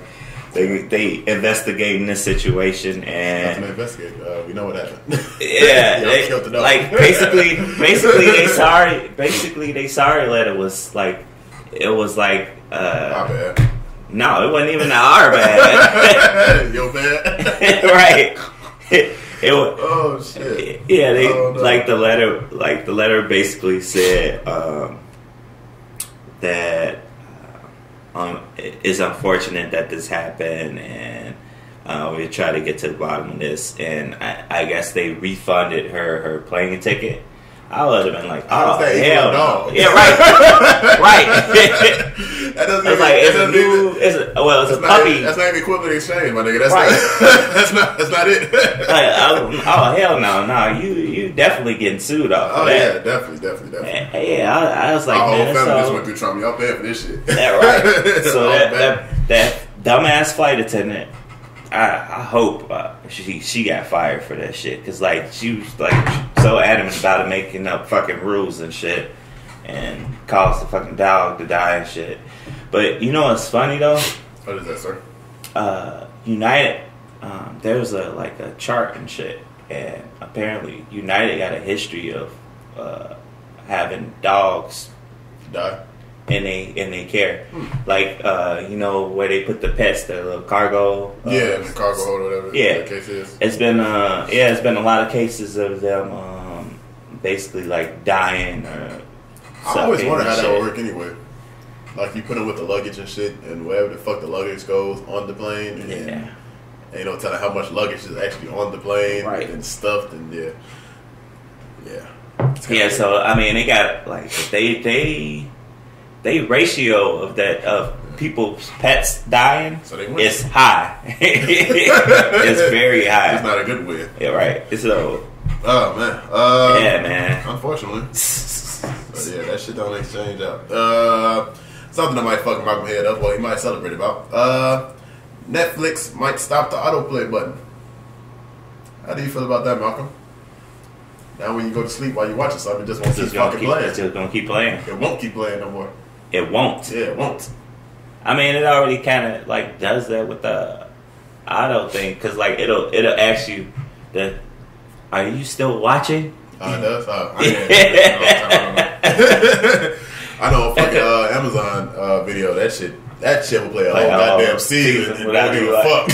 they investigating this situation and investigate. We know what happened. Yeah, they killed the dog. Like basically they sorry. Basically, they sorry letter was like it was like my bad. No, it wasn't even our bad. Your bad. Right. It was, oh shit. Yeah, they like the letter basically said that it's unfortunate that this happened, and we try to get to the bottom of this. And I guess they refunded her plane ticket. I would have been like, oh hell no. Yeah, right. Right. That doesn't mean like it's a puppy. That's not even equivalent exchange, my nigga. That's right. That's not it. Like, oh hell no, you definitely getting sued off. Oh that. Yeah, definitely. Yeah, I was like, our man, whole family just went through trauma. Y'all paying for this shit. Yeah, right. So that dumbass flight attendant, I hope she got fired for that shit, because like she was like so adamant about it, making up fucking rules and shit, and caused the fucking dog to die and shit. But you know what's funny though? What is that, sir? United, there was a chart and shit, and apparently United got a history of having dogs die in they care. Like where they put the pets, the little cargo the cargo hold or whatever the case is. It's been a lot of cases of them basically like dying or I always wondered how that would work anyway. Like you put them with the luggage and shit, and wherever the fuck the luggage goes on the plane, and you don't tell them how much luggage is actually on the plane, right, and stuffed, and so I mean they got like they ratio of people's pets dying is high. It's very high. It's not a good win. Yeah, right. So oh man. Yeah, man. Unfortunately. But yeah, that shit don't exchange out. Something that might fuck Malcolm head up, well, he might celebrate about. Netflix might stop the autoplay button. How do you feel about that, Malcolm? Now when you go to sleep while you're watching something, it just won't keep fucking playing. It's just gonna keep playing. It won't keep playing no more. It won't. Yeah, it won't. I mean, it already kind of like does that with the auto thing, because like it'll ask you that, are you still watching? It does. I know a fucking Amazon video. That shit will play a whole goddamn season and don't give a fuck.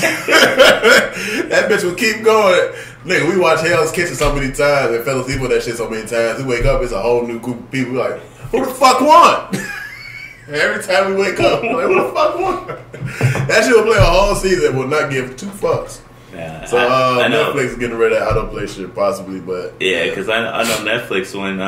That bitch will keep going. Nigga, we watch Hell's Kitchen so many times and fell asleep with that shit so many times. We wake up, it's a whole new group of people. We're like, who the fuck won? Every time we wake up, we're like, who the fuck won? That shit will play a whole season. Will not give 2 fucks. Yeah, so I know Netflix is getting rid of autoplay shit possibly, but yeah, because I know Netflix, when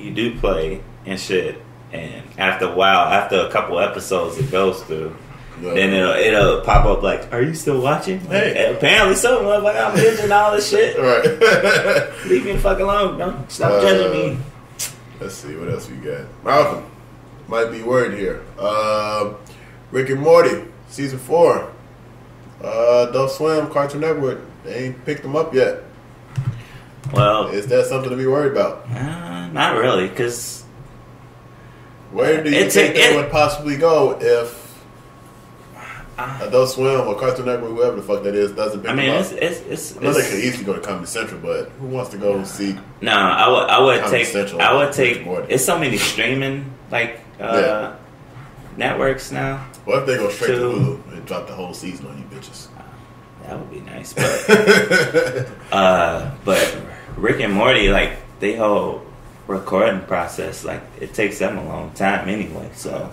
you do play and shit, and after a while, after a couple episodes it goes through, then it'll pop up like, are you still watching? Hey. Apparently so. Like, I'm binging all this shit. Right. Leave me the fuck alone. Don't stop judging me. Let's see what else we got. Malcolm might be word here. Rick and Morty season 4. Adult Swim, Cartoon Network, they ain't picked them up yet. Well, is that something to be worried about? Not really, because where do you think they would possibly go if Adult Swim or Cartoon Network, whoever the fuck that is, doesn't pick them up? I know they could easily go to Comedy Central, but who wants to go see? No, I would Comedy take. Central I would take. It's so many streaming networks now. What if they go straight to Hulu and drop the whole season on you bitches? That would be nice, but Rick and Morty, like, they whole recording process, like, it takes them a long time anyway. So,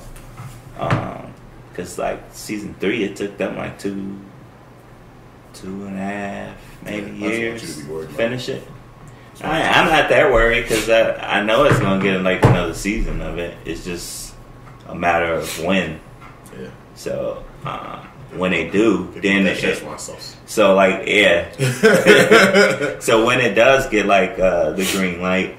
because like season 3, it took them like 2.5 maybe years to finish it. I'm not that worried because I know it's gonna get like another season of it. It's just a matter of when. Yeah. So when they do, then so like so when it does get like the green light,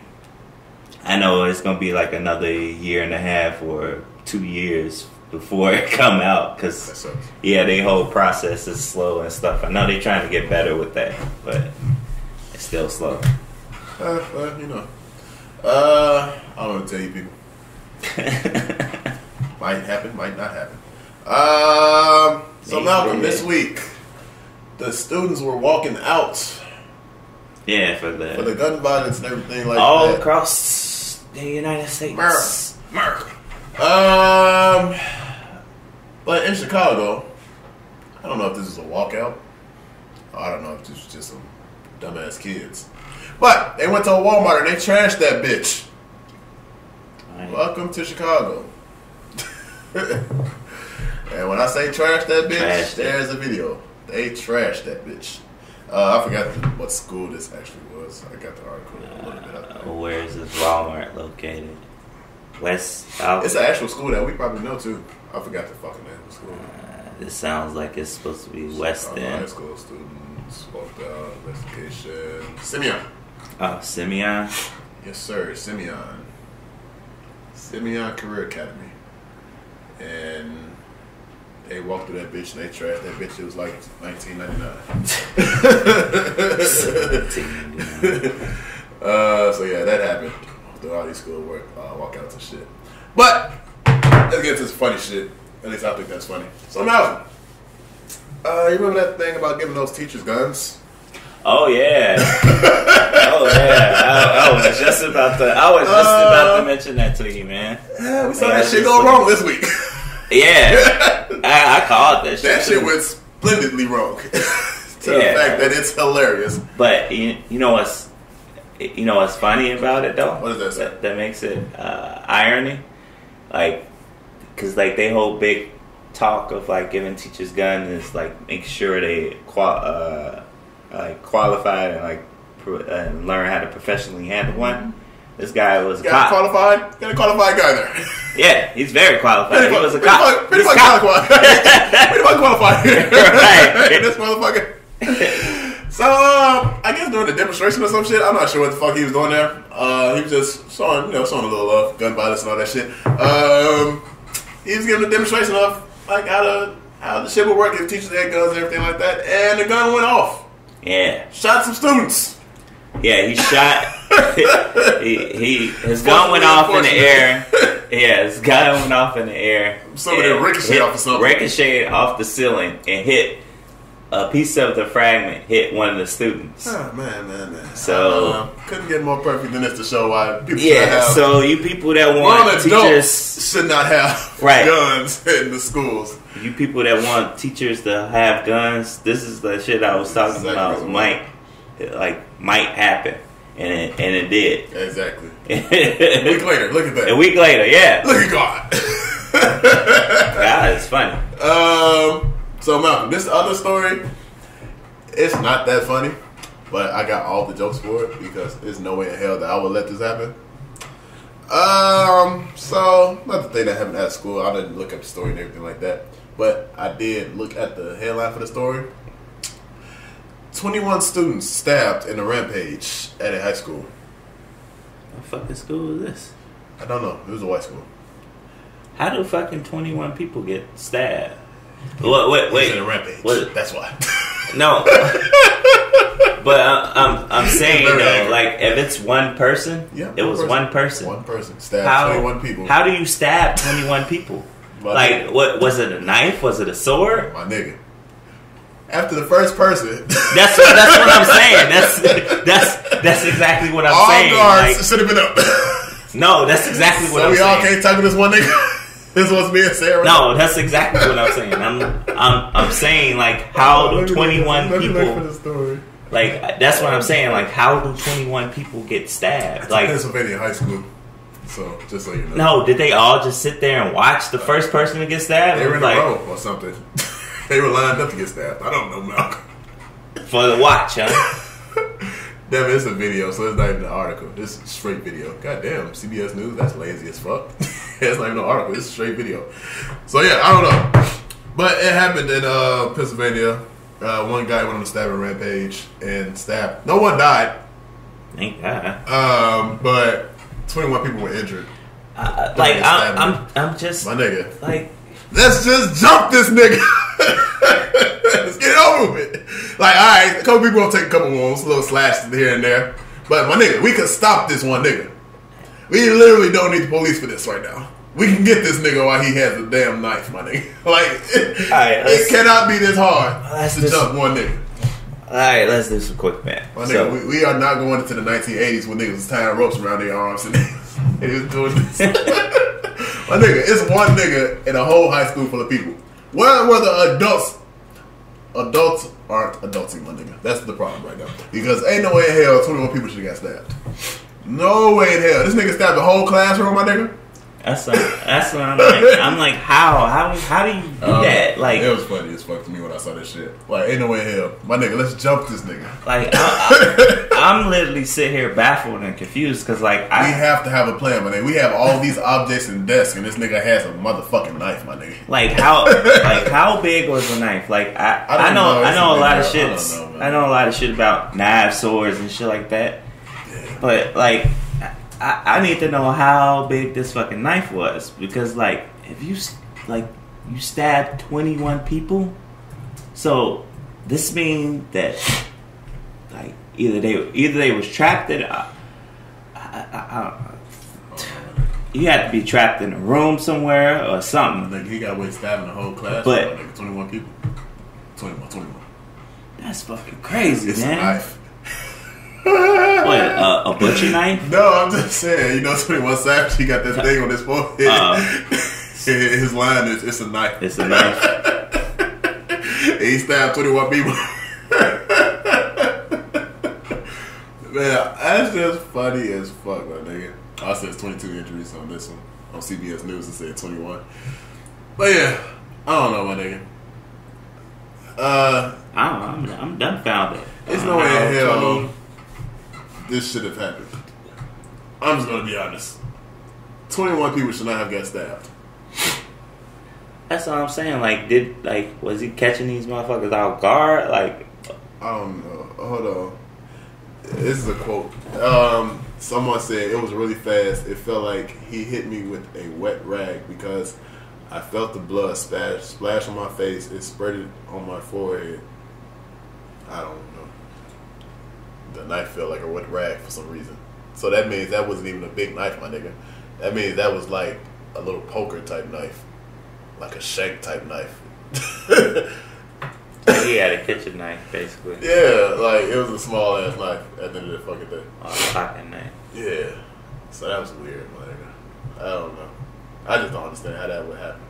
I know it's gonna be like another 1.5 or 2 years before it come out because they whole process is slow and stuff. I know they're trying to get better with that, but it's still slow. Well, you know, I don't want to tell you people. Might happen, might not happen. So Malcolm, this week the students were walking out. Yeah, for the gun violence and everything like all that. across the United States. America. But in Chicago, I don't know if this is a walkout. I don't know if this was just some dumbass kids. But they went to a Walmart and they trashed that bitch. Right. Welcome to Chicago. And when I say trash that bitch, there's a video. They trashed that bitch. I forgot what school this actually was. I got the article a little bit up there. Where is this Walmart located? West South? It's an actual school that we probably know too. I forgot the fucking name of the school. This sounds like it's supposed to be West End. High school students walked out, investigation. Simeon. Oh, Simeon? Yes, sir. Simeon Career Academy. And they walked through that bitch and they trashed that bitch. It was like $19.99. So yeah, that happened through all these school walkouts and shit. But let's get to some funny shit. At least I think that's funny. So now, you remember that thing about giving those teachers guns? Oh yeah. Oh yeah. I was just about to mention that to you, man. Yeah, we saw that shit go wrong this week. Yeah. I called that shit. That shit went splendidly wrong. To the fact that it's hilarious. But you know what's funny about it though? What is that? That makes it irony. Like, cause like they whole big talk of like giving teachers guns is like make sure they qualified and like and learn how to professionally handle one. This guy was a cop. Got a qualified guy there. Yeah, he's very qualified. He was a cop. Pretty much qualified. Right. This motherfucker. So, I guess during the demonstration or some shit, I'm not sure what the fuck he was doing there. He was just showing a little love, gun violence and all that shit. He was giving a demonstration of like how the shit would work if teachers had guns and everything like that, and the gun went off. Yeah. Shot some students. Yeah, he shot. His gun went off in the air. Yeah, his gun went off in the air. Some of it ricocheted off of something. Ricocheted off the ceiling and hit a piece of the fragment. Hit one of the students. Oh man. So couldn't get more perfect than this to show why people. So you people that want teachers should not have guns in the schools. You people that want teachers to have guns, this is the shit I was talking about. Might happen, and it did. Exactly. A week later, look at that. A week later, yeah. Look at God. God, it's funny. So Malcolm, this other story, it's not that funny, but I got all the jokes for it because there's no way in hell that I would let this happen. So not the thing that happened at school. I didn't look up the story and everything like that, but I did look at the headline for the story. 21 students stabbed in a rampage at a high school. What fucking school is this? I don't know. It was a white school. How do fucking 21 people get stabbed? Wait. He's in a rampage. What? That's why. No. But I'm saying though, like if it's one person, it was one person. One person stabbed 21 people. How do you stab 21 people? Like what was it? A knife? Was it a sword? My nigga. After the first person, that's what I'm saying. That's exactly what I'm saying. All guards should have been up. No, that's exactly what I'm saying. So we all can't talk to this one nigga. This is what's being said right now. No, that's exactly what I'm saying. I'm saying like how do 21 people? Like that's what I'm saying. Like how do 21 people get stabbed? Like Pennsylvania high school. So just so you know. No, did they all just sit there and watch the first person to get stabbed? They were in a row or something. They were lined up to get stabbed. I don't know, Malcolm. For the watch, huh? Damn, it's a video, so it's not even an article. It's a straight video. Goddamn, CBS News, that's lazy as fuck. It's not even an article. It's a straight video. So yeah, I don't know. But it happened in Pennsylvania. One guy went on a stabbing rampage and stabbed. No one died. Thank God. But 21 people were injured. I'm just my nigga. Like, let's just jump this nigga. Let's get it over with. Like, alright, a couple people gonna take a couple wounds, little slashes here and there. But my nigga, we can stop this one nigga. We literally don't need the police for this right now. We can get this nigga while he has a damn knife, my nigga. Like, it cannot be this hard to jump one nigga. Alright, let's do some quick math. My nigga, we are not going into the 1980s when niggas was tying ropes around their arms and they was doing this. My nigga, it's one nigga in a whole high school full of people. Where were the adults? Adults aren't adulting, my nigga. That's the problem right now. Because ain't no way in hell 21 people should have got stabbed. No way in hell. This nigga stabbed the whole classroom, my nigga. That's what I'm like. I'm like, how do you do that? Like, it was funny as fuck to me when I saw this shit. Like, ain't no way in hell, my nigga. Let's jump this nigga. Like, I'm literally sitting here baffled and confused because, like, we have to have a plan, my nigga. We have all these objects in desk, and this nigga has a motherfucking knife, my nigga. Like, how big was the knife? Like, I know a lot of shit. I know a lot of shit about knives, swords, and shit like that. Yeah. But like. I need to know how big this fucking knife was because, like, if you stabbed 21 people, so this means that like either they was trapped in. You had to be trapped in a room somewhere or something. Like he got away stabbing the whole class. But like 21 people, 21. That's fucking crazy, it's man. A knife. What, a butcher knife? No, I'm just saying, you know, 21 Savage, he got that thing on his forehead. His line is, it's a knife. It's a knife. He stabbed 21 people. Man, that's just funny as fuck, my nigga. I said 22 injuries on this one. On CBS News, it said 21. But yeah, I don't know, my nigga. I'm dumbfounded. There's no way in hell this should have happened. I'm just gonna be honest. 21 people should not have got stabbed. That's what I'm saying. Like, was he catching these motherfuckers off guard? Like, I don't know. Hold on. This is a quote. Someone said it was really fast. It felt like he hit me with a wet rag because I felt the blood splash on my face. It spurted on my forehead. I don't know. The knife felt like a wet rag for some reason. So that means that wasn't even a big knife, my nigga. That means that was like a little poker type knife. Like a shank type knife. He had a kitchen knife, basically. Yeah, like it was a small ass knife at the end of the fucking day. A fucking knife. Yeah. So that was weird, my nigga. I don't know. I just don't understand how that would happen.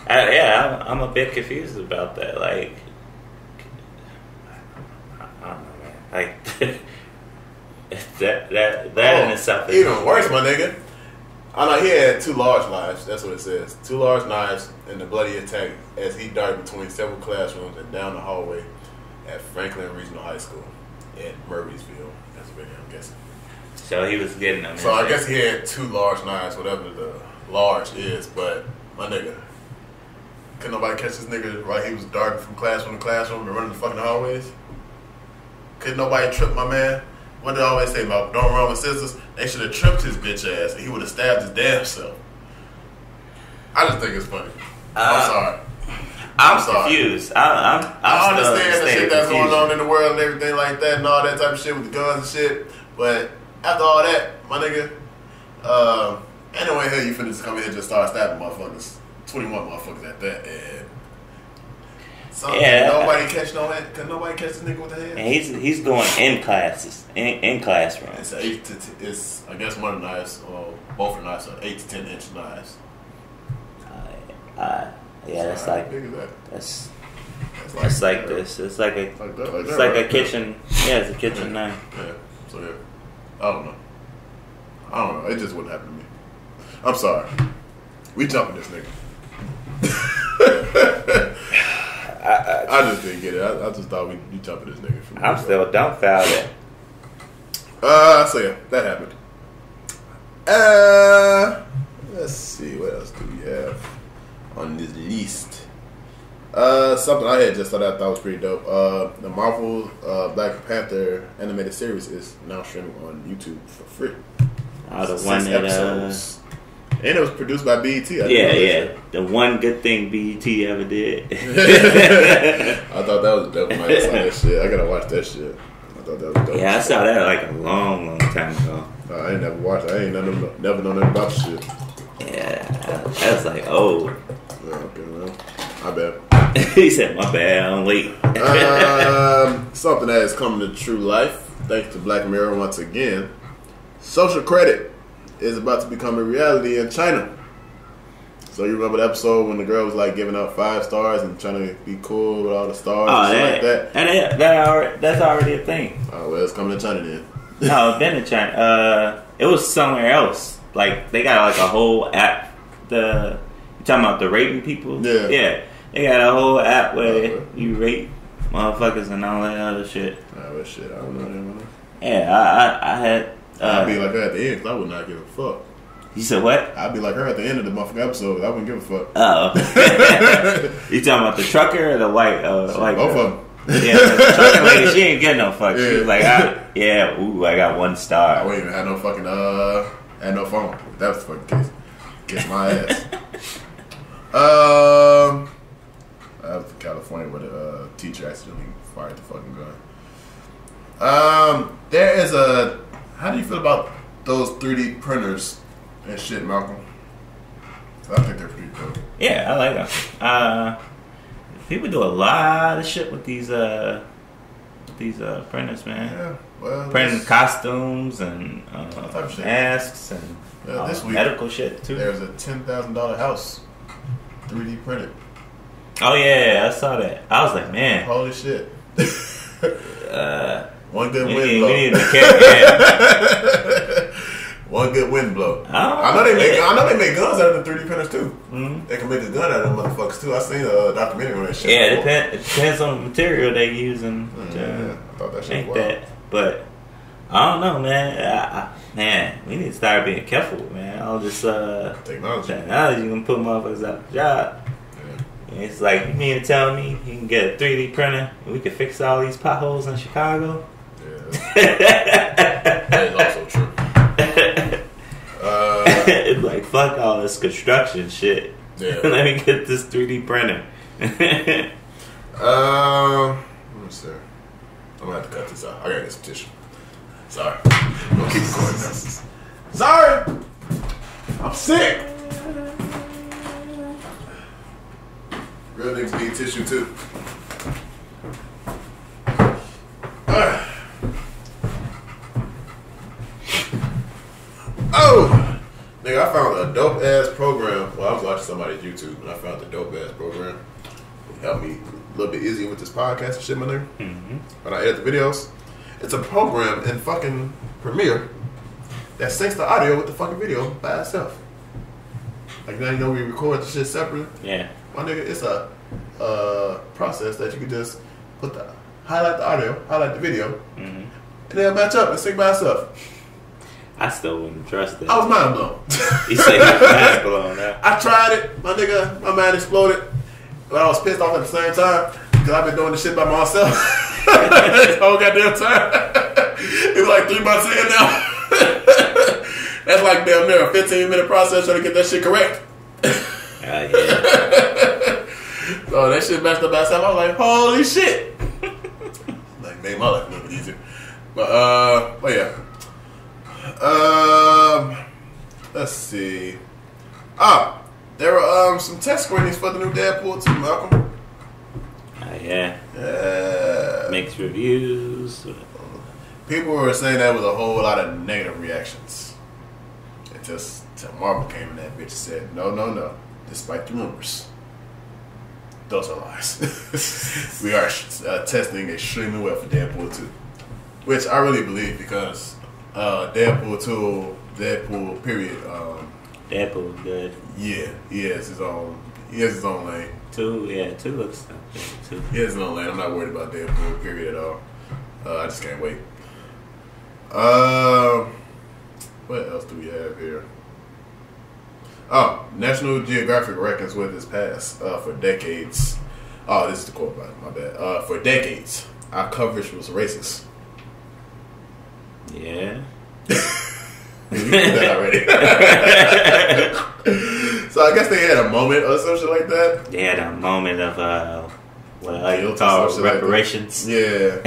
I'm a bit confused about that. Like, I don't know, man. Like, that in itself is even worse, my nigga. I know he had 2 large knives. That's what it says. 2 large knives in the bloody attack as he darted between several classrooms and down the hallway at Franklin Regional High School in Murraysville, Pennsylvania, I'm guessing. So he was getting them. So I guess he had 2 large knives, whatever the large is. But my nigga, couldn't nobody catch this nigga while he was darting from classroom to classroom and running the fucking hallways? Couldn't nobody trip my man? What did I always say about don't run with scissors? They should have tripped his bitch ass and he would have stabbed his damn self. I just think it's funny. I'm sorry. I'm confused. I understand the shit that's going on in the world and everything like that and all that type of shit with the guns and shit. But after all that, my nigga, ain't no way hell you finna just come in here and just start stabbing motherfuckers. 21 motherfuckers at that. And nobody catch this nigga with the hands. And he's going in classes, in classrooms. It's I guess one of the knives, or both of the knives are 8 to 10 inch knives. Yeah, that's how like big is that? It's like this. It's like a kitchen. Yeah, it's a kitchen knife. Yeah. So yeah, I don't know. It just wouldn't happen to me. I'm sorry. We jumping this nigga. I just didn't get it. I just thought we jumping this nigga. I'm still dumbfounded. So yeah, that happened. Let's see, what else do we have on this list? Something I had just thought was pretty dope. The Marvel Black Panther animated series is now streaming on YouTube for free. The one that episodes. And it was produced by BET. The one good thing BET ever did. I thought that was dope when I saw that shit. I gotta watch that shit. I thought that was dope. Yeah, I saw that like a long time ago. I ain't never watched it. I ain't never known nothing about the shit. Yeah, I was like, oh. Yeah, okay, well, my bad. He said, my bad, I'm late. Something that is coming to true life, thanks to Black Mirror once again. Social credit is about to become a reality in China. So you remember the episode when the girl was like giving out 5 stars and trying to be cool with all the stars and shit like that? That's already a thing. Oh, well, it's coming to China then. No, it's been in China. It was somewhere else. Like, they got like a whole app. You talking about the rating people? Yeah. Yeah. They got a whole app where you rate motherfuckers and all that other shit. Oh, well, shit. I don't know that. Yeah, I had... I'd be like her at the end because I would not give a fuck. You said what? I'd be like her at the end of the motherfucking episode. I wouldn't give a fuck. Oh. You talking about the trucker or the white? White both girl? of them. Yeah, the trucker lady, she ain't getting no fuck. Yeah. She was like, I got 1 star. I wouldn't even have no fucking, had no phone. If that was the fucking case. Kiss my ass. That was California where the teacher accidentally fired the fucking gun. There is a... How do you feel about those 3D printers and shit, Malcolm? I think they're pretty cool. Yeah, I like them. People do a lot of shit with these printers, man. Yeah, well, printing costumes and masks and this week, medical shit too. There's a $10,000 house, 3D printed. Oh yeah, I saw that. I was like, man, holy shit. One good wind blow. We need to carry One good wind blow. I know they make guns out of the 3D printers too. Mm-hmm. They can make a gun out of them motherfuckers too. I seen a documentary on that shit. Yeah, it depends on the material they using. I thought that shit was wild. But I don't know, man. Man, we need to start being careful, man. All this technology gonna put motherfuckers out of the job. Yeah. It's like, you mean to tell me you can get a 3D printer and we can fix all these potholes in Chicago? Yeah. That is also true. It's like, fuck all this construction shit. Yeah. Let me get this 3D printer. Let me see. I'm gonna have to cut this out. I gotta get some tissue. Sorry. Don't keep recording now. Sorry! I'm sick! Real niggas need tissue too. Oh! Nigga, I found a dope ass program. Well, I was watching somebody's YouTube and I found the dope ass program. It helped me a little bit easier with this podcast and shit, my nigga. Mm-hmm. When I edit the videos. It's a program in fucking Premiere that syncs the audio with the fucking video by itself. Like now you know we record the shit separately. Yeah. My nigga, it's a process that you can just highlight the audio, highlight the video, and they'll match up and sync by itself. I still wouldn't trust it. I was mind blown. You say you're mind blown now. I tried it, my nigga, my mind exploded. But I was pissed off at the same time because I've been doing this shit by myself this whole goddamn time. It's like 3 months in now. That's like damn near a 15-minute process trying to get that shit correct. Yeah. So that shit messed up outside. I was like, holy shit. Like, made my life a little bit easier. But yeah. Let's see. There were some test screenings for the new Deadpool 2, Malcolm. Yeah. Mixed reviews. People were saying that with a whole lot of negative reactions. Until Marvel came in that bitch and said, no. Despite the rumors, those are lies. We are testing extremely well for Deadpool 2. Which I really believe because Deadpool 2, Deadpool period. Deadpool's good. Yeah, he has his own lane. 2 looks good too. He has his own lane. I'm not worried about Deadpool period at all. I just can't wait. What else do we have here? National Geographic reckons with its past for decades. Oh, this is the quote, my bad. For decades, our coverage was racist. Yeah. You did that already. So I guess they had a moment or something like that. They had a moment of what I like to call reparations. Like yeah.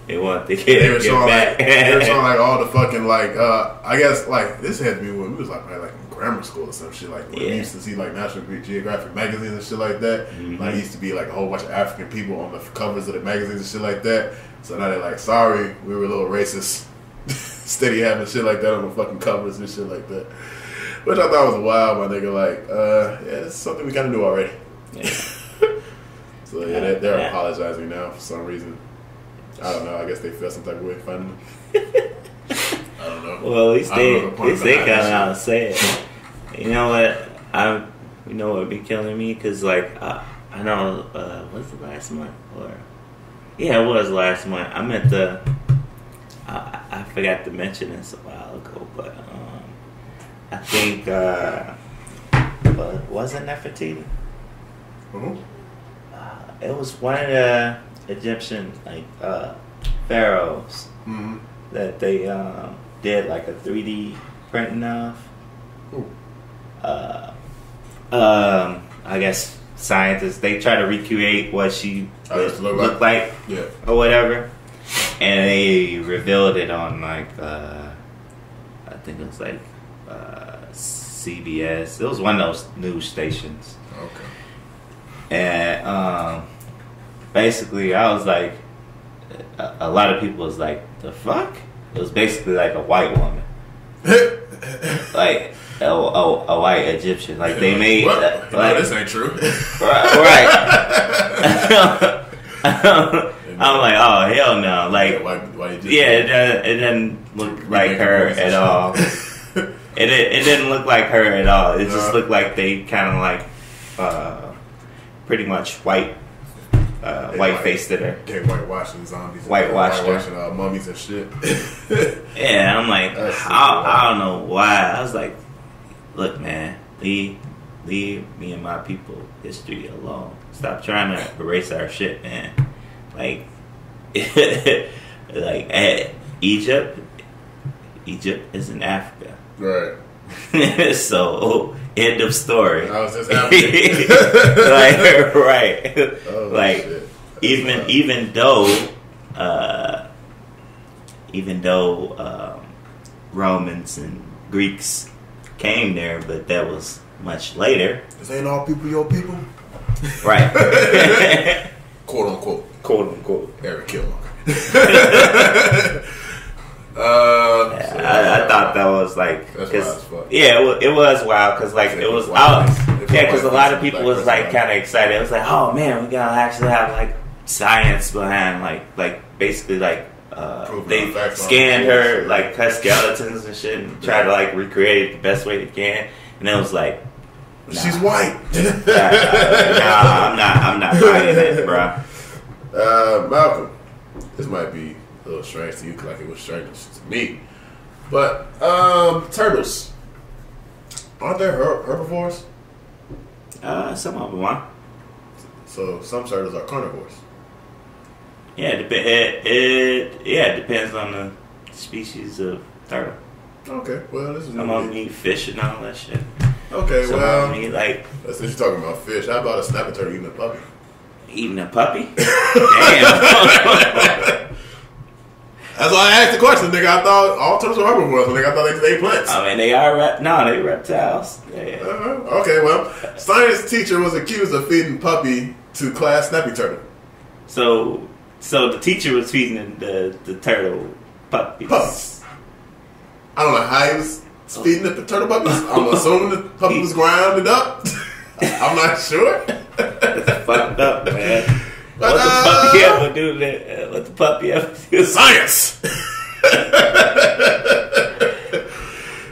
They want to get back. They were showing like all the fucking like I guess like this had to be when we was like probably like in grammar school or some shit like when we used to see like National Geographic magazines and shit like that. Mm-hmm. Like it used to be like a whole bunch of African people on the covers of the magazines and shit like that. So now they're like, sorry, we were a little racist. Steady having shit like that on the fucking covers and shit like that. Which I thought was wild, my nigga. Like, yeah, this is something we kind of do already. Yeah. So yeah, they're apologizing now for some reason. I don't know. I guess they feel some type of way finding them. I don't know. Well, at least they got out and say it. You know what? You know what would be killing me? Because like I know was it last month or yeah, it was last month. I'm at the. I forgot to mention this a while ago, but I think wasn't Nefertiti? Mm-hmm. It was one of the Egyptian like pharaohs that they did like a 3D printing of. I guess scientists they try to recreate what she looked like or whatever. And they revealed it on like I think it was like CBS. It was one of those news stations. Okay. And basically, I was like, a lot of people was like, the fuck? It was basically like a white woman, like a white Egyptian. Like they made. What? Like, this ain't true. Right. I'm like, oh hell no! Like, it didn't look like her at all. It didn't look like her at all. It just looked like they kind of like, pretty much white faced her. They whitewashing zombies. Whitewashing mummies and shit. Yeah, I'm like, I don't know why. I was like, look, man, leave me and my people history alone. Stop trying to erase our shit, man. Like, Egypt is in Africa, right? So end of story. I was just happy. Like, right? Oh, like, shit. even though Romans and Greeks came there, but that was much later. This ain't all people your people, right? Quote unquote. Eric Killmonger. I thought that was like, that's wild as fuck. Yeah, it was wild because like it was out. Yeah, because a lot of people was like kind of excited. It was like, oh man, we gotta actually have like science behind like basically like they scanned her like cut skeletons and shit and tried to like recreate it the best way they can, and it was like, nah. She's white. Nah, I'm not buying it, bro. Malcolm, this might be a little strange to you, like it was strange to me, but turtles, aren't there herbivores? Some of them are. So some turtles are carnivores. Yeah, it depends on the species of turtle. Okay, well this is some of them eat fish and all that shit. Okay, so, well, I mean, like, that's what you're talking about fish. How about a snapping turtle eating a puppy? Eating a puppy? Damn. That's why I asked the question, nigga. I thought all turtles were herbivores, nigga. I thought they ate plants. I mean, they are they reptiles. Yeah. Okay, well, science teacher was accused of feeding puppy to class snapping turtle. So the teacher was feeding the turtle puppies. Puppies. I don't know how he was feeding the turtle puppies. I'm assuming the puppy was grounded up. I'm not sure. That's fucked up, man. What the puppy ever do? What the puppy ever do? Science.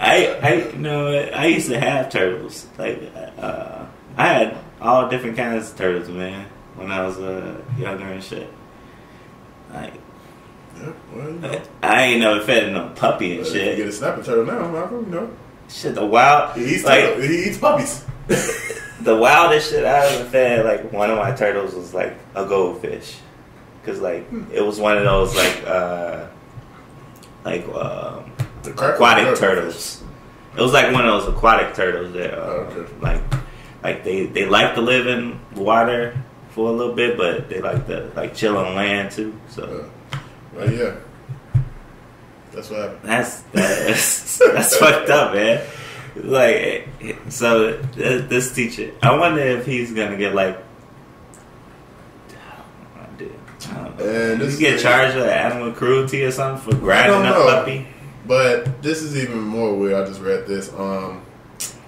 I used to have turtles. Like I had all different kinds of turtles, man. When I was younger and shit. Like, yeah, well, you know. I ain't never fed no puppy and If shit. you get a snapping turtle now, Malcolm, you know. Shit, the wild. He eats puppies. The wildest shit I ever fed, like, one of my turtles was, like, a goldfish. Because, like, it was one of those, aquatic turtles. It was, like, one of those aquatic turtles that, like they like to live in water for a little bit, but they like to, like, chill on land, too. So, well, yeah. That's what happened. That's fucked up, man. Like, so this teacher, I wonder if he's gonna get like, does he get charged with animal cruelty or something for grinding a puppy? But this is even more weird. I just read this. So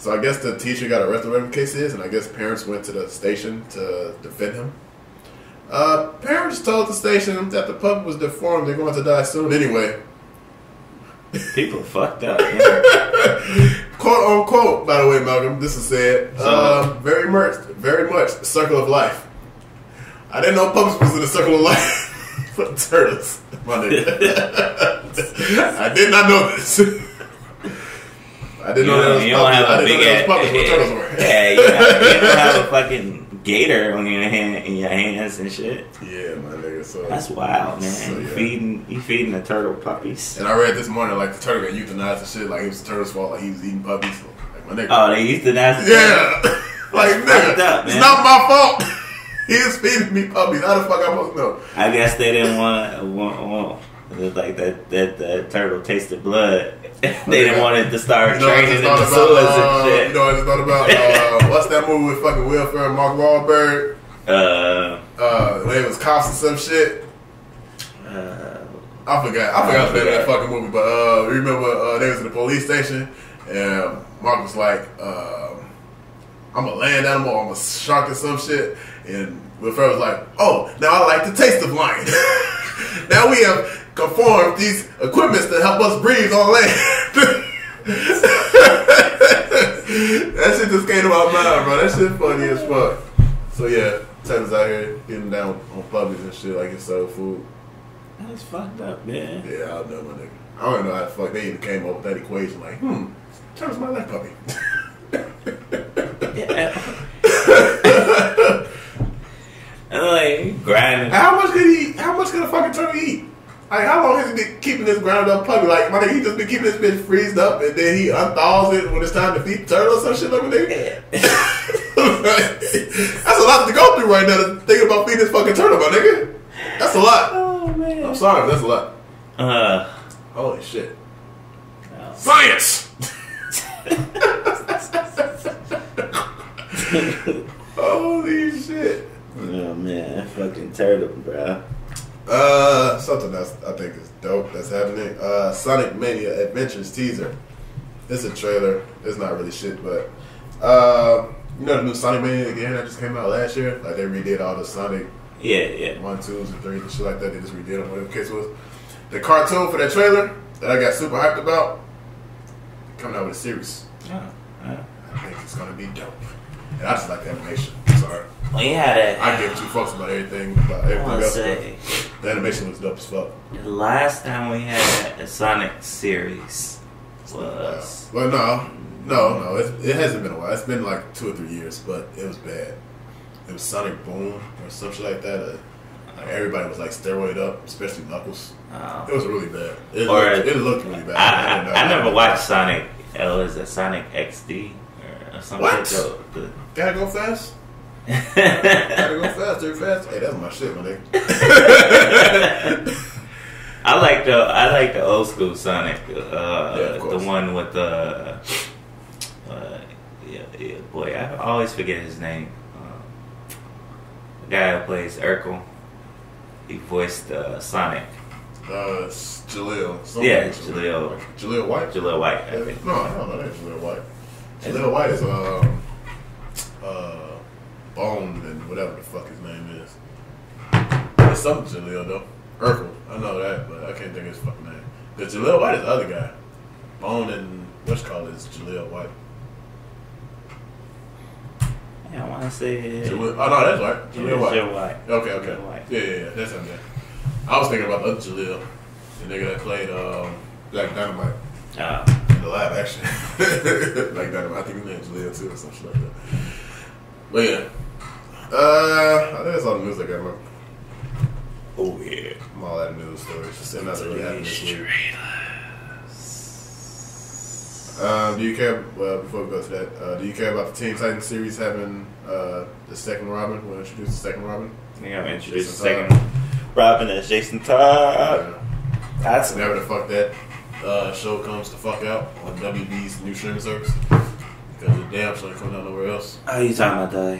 I guess the teacher got arrested, whatever the case is, and I guess parents went to the station to defend him. Parents told the station that the puppy was deformed. They're going to die soon anyway. People fucked up. Quote unquote, by the way, Malcolm, this is said. Very much circle of life. I didn't know puppies was in the circle of life for turtles. My nigga. I did not know this. I didn't know that was you don't have a big ass. Turtles were. Yeah, you don't have a fucking gator on your hands and shit. Yeah, my nigga. So that's wild, man. So, yeah. You feeding the turtle puppies. And I read this morning like the turtle got euthanized and shit. Like it was the turtle's fault. Like he was eating puppies. Like my nigga. Oh, they euthanized. Yeah. Like nigga, up, it's not my fault. He is feeding me puppies. How the fuck I'm supposed to know? I guess they didn't want like that turtle tasted blood. They didn't want it to start training in the sewers and shit. You know, I just thought about what's that movie with fucking Will Ferrell and Mark Wahlberg? When it was cops and some shit. I forgot the name of that fucking movie, but remember they was in the police station and Mark was like, I'm a land animal, I'm a shark or some shit, and Will Ferrell was like, oh, now I like the taste of lion. Now we have conformed these equipments to help us breathe on land. That shit just came to my mind, bro. That shit funny as fuck. So yeah, turtles out here getting down on puppies and shit like it's soul food. That's fucked up, man. Yeah, I don't know, my nigga. I don't know how the fuck they even came up with that equation. Like, turtles might like puppy. Yeah. Like grinding. How much could a fucking turtle eat? Like, how long has he been keeping this ground up puppy? Like, my nigga, he just been keeping this bitch freezed up and then he unthaws it when it's time to feed the turtle or some shit like that. That's a lot to go through right now to think about feeding this fucking turtle, my nigga. That's a lot. Oh, man. I'm sorry, but that's a lot. Holy shit. No. Science! Holy shit. Oh, man. Fucking turtle, bro. Something else I think is dope that's happening. Sonic Mania Adventures teaser. It's a trailer. It's not really shit, but you know the new Sonic Mania game that just came out last year? Like they redid all the Sonic 1, 2s, and 3s and shit like that. They just redid them, whatever the case was. The cartoon for that trailer that I got super hyped about, coming out with a series. I think it's gonna be dope. And I just like the animation. Sorry. Well, yeah, I give two fucks about everything else. The animation looks dope as fuck. The last time we had a Sonic series was... Well, no. It hasn't been a while. It's been like 2 or 3 years, but it was bad. It was Sonic Boom or some shit like that. Like everybody was like steroid up, especially Knuckles. It was really bad. It looked really bad. I never watched Sonic. It was a Sonic XD. Some what? shit Gotta go fast? Gotta go fast, very fast. Hey, that's my shit, my nigga. I like the old school Sonic. The one with the boy, I always forget his name. The guy who plays Urkel. He voiced Sonic. It's Jaleel. Yeah, it's Jaleel. Jaleel White? Jaleel White, I think. No, I don't know that Jaleel White. Jaleel White is Bone and whatever the fuck his name is. It's something Jaleel though. Urkel. I know that, but I can't think of his fucking name. Because Jaleel White is the other guy. Bone and what's called is Jaleel White. Yeah, I want to say. Oh no, that's right. Jaleel White. Jaleel White. Okay. Jaleel White. Yeah, that's him. Yeah. I was thinking about the other Jaleel, the nigga that played Black Dynamite. In the live action. Black Dynamite. I think his name's Jaleel too or some shit like that. But yeah. I think that's all the news I got, man. Oh yeah. I'm all out of news stories. Just saying that's really happened this week. Do you care? Well, before we go to that, do you care about the Teen Titans series having the second Robin? We'll introduce the second Robin. Yeah, I'm introduce the second Robin as Jason Todd. That's whenever the fuck that show comes to fuck out on WB's new streaming service. Because the damn show ain't coming out nowhere else. Oh, you talking about the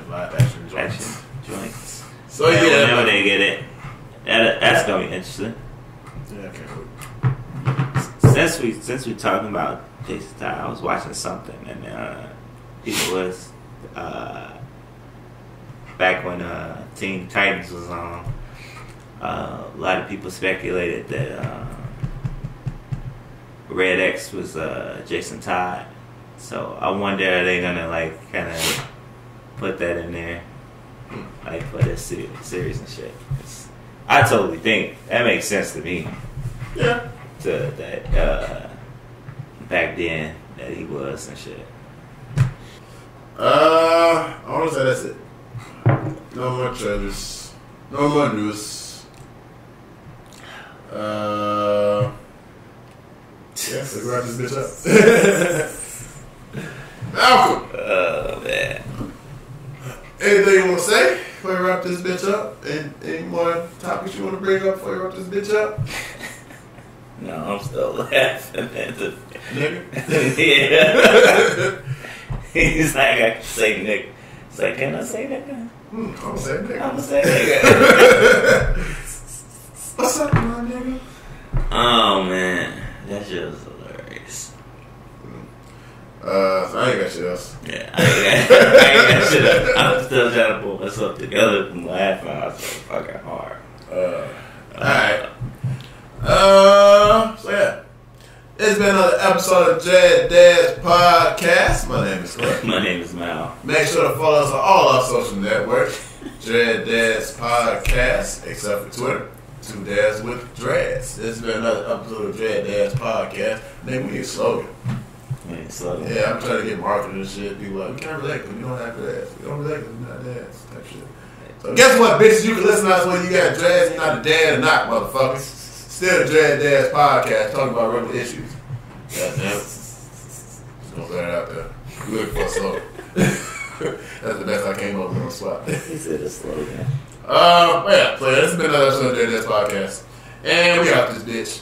live action joints. So yeah, whenever they get it, that's gonna be interesting. Yeah, I can't wait. Since we talking about Jason Todd, I was watching something and it was back when Teen Titans was on. A lot of people speculated that Red X was Jason Todd. So I wonder, are they gonna like kind of put that in there, like for this series and shit? 'Cause I totally think that makes sense to me. Yeah. To that back then that he was and shit. I want to say that's it. No more trailers. No more news. Yeah, so wrap this bitch up. Malcolm! Oh, man. Anything you want to say before we wrap this bitch up? Any more topics you want to bring up before we wrap this bitch up? No, I'm still laughing at the nigga. Yeah. He's like, I can say nigga. It's like, can I say nigga? I'm gonna say nigga. I'm gonna say nigga. What's up, my nigga? Oh man, that shit was hilarious. So I ain't got shit else. Yeah, I ain't got shit else. I'm still trying to pull myself together from laughing. I was so fucking hard. Alright. So yeah. It's been another episode of DADS Podcast. My name is Clay. My name is Mal. Make sure to follow us on all our social networks. DADS Podcast, except for Twitter. 2 Dads with Dreads. This has been another episode of DADS Podcast. Maybe we need a slogan. Yeah, I'm trying to get marketing and shit. People like, we can't relate because we don't have dreads. We don't relate because we're not dads. Type shit. So guess what, bitches? You can listen to us when you got dreads and you're not a dad or not, motherfuckers. Still the DADS Podcast, talking about real issues. Goddamn. Just gonna throw that out there. You looking for a slogan. That's the best I came up with on the spot. He said a slogan. Yeah, player. This has been another episode of DADS Podcast. And we out this bitch.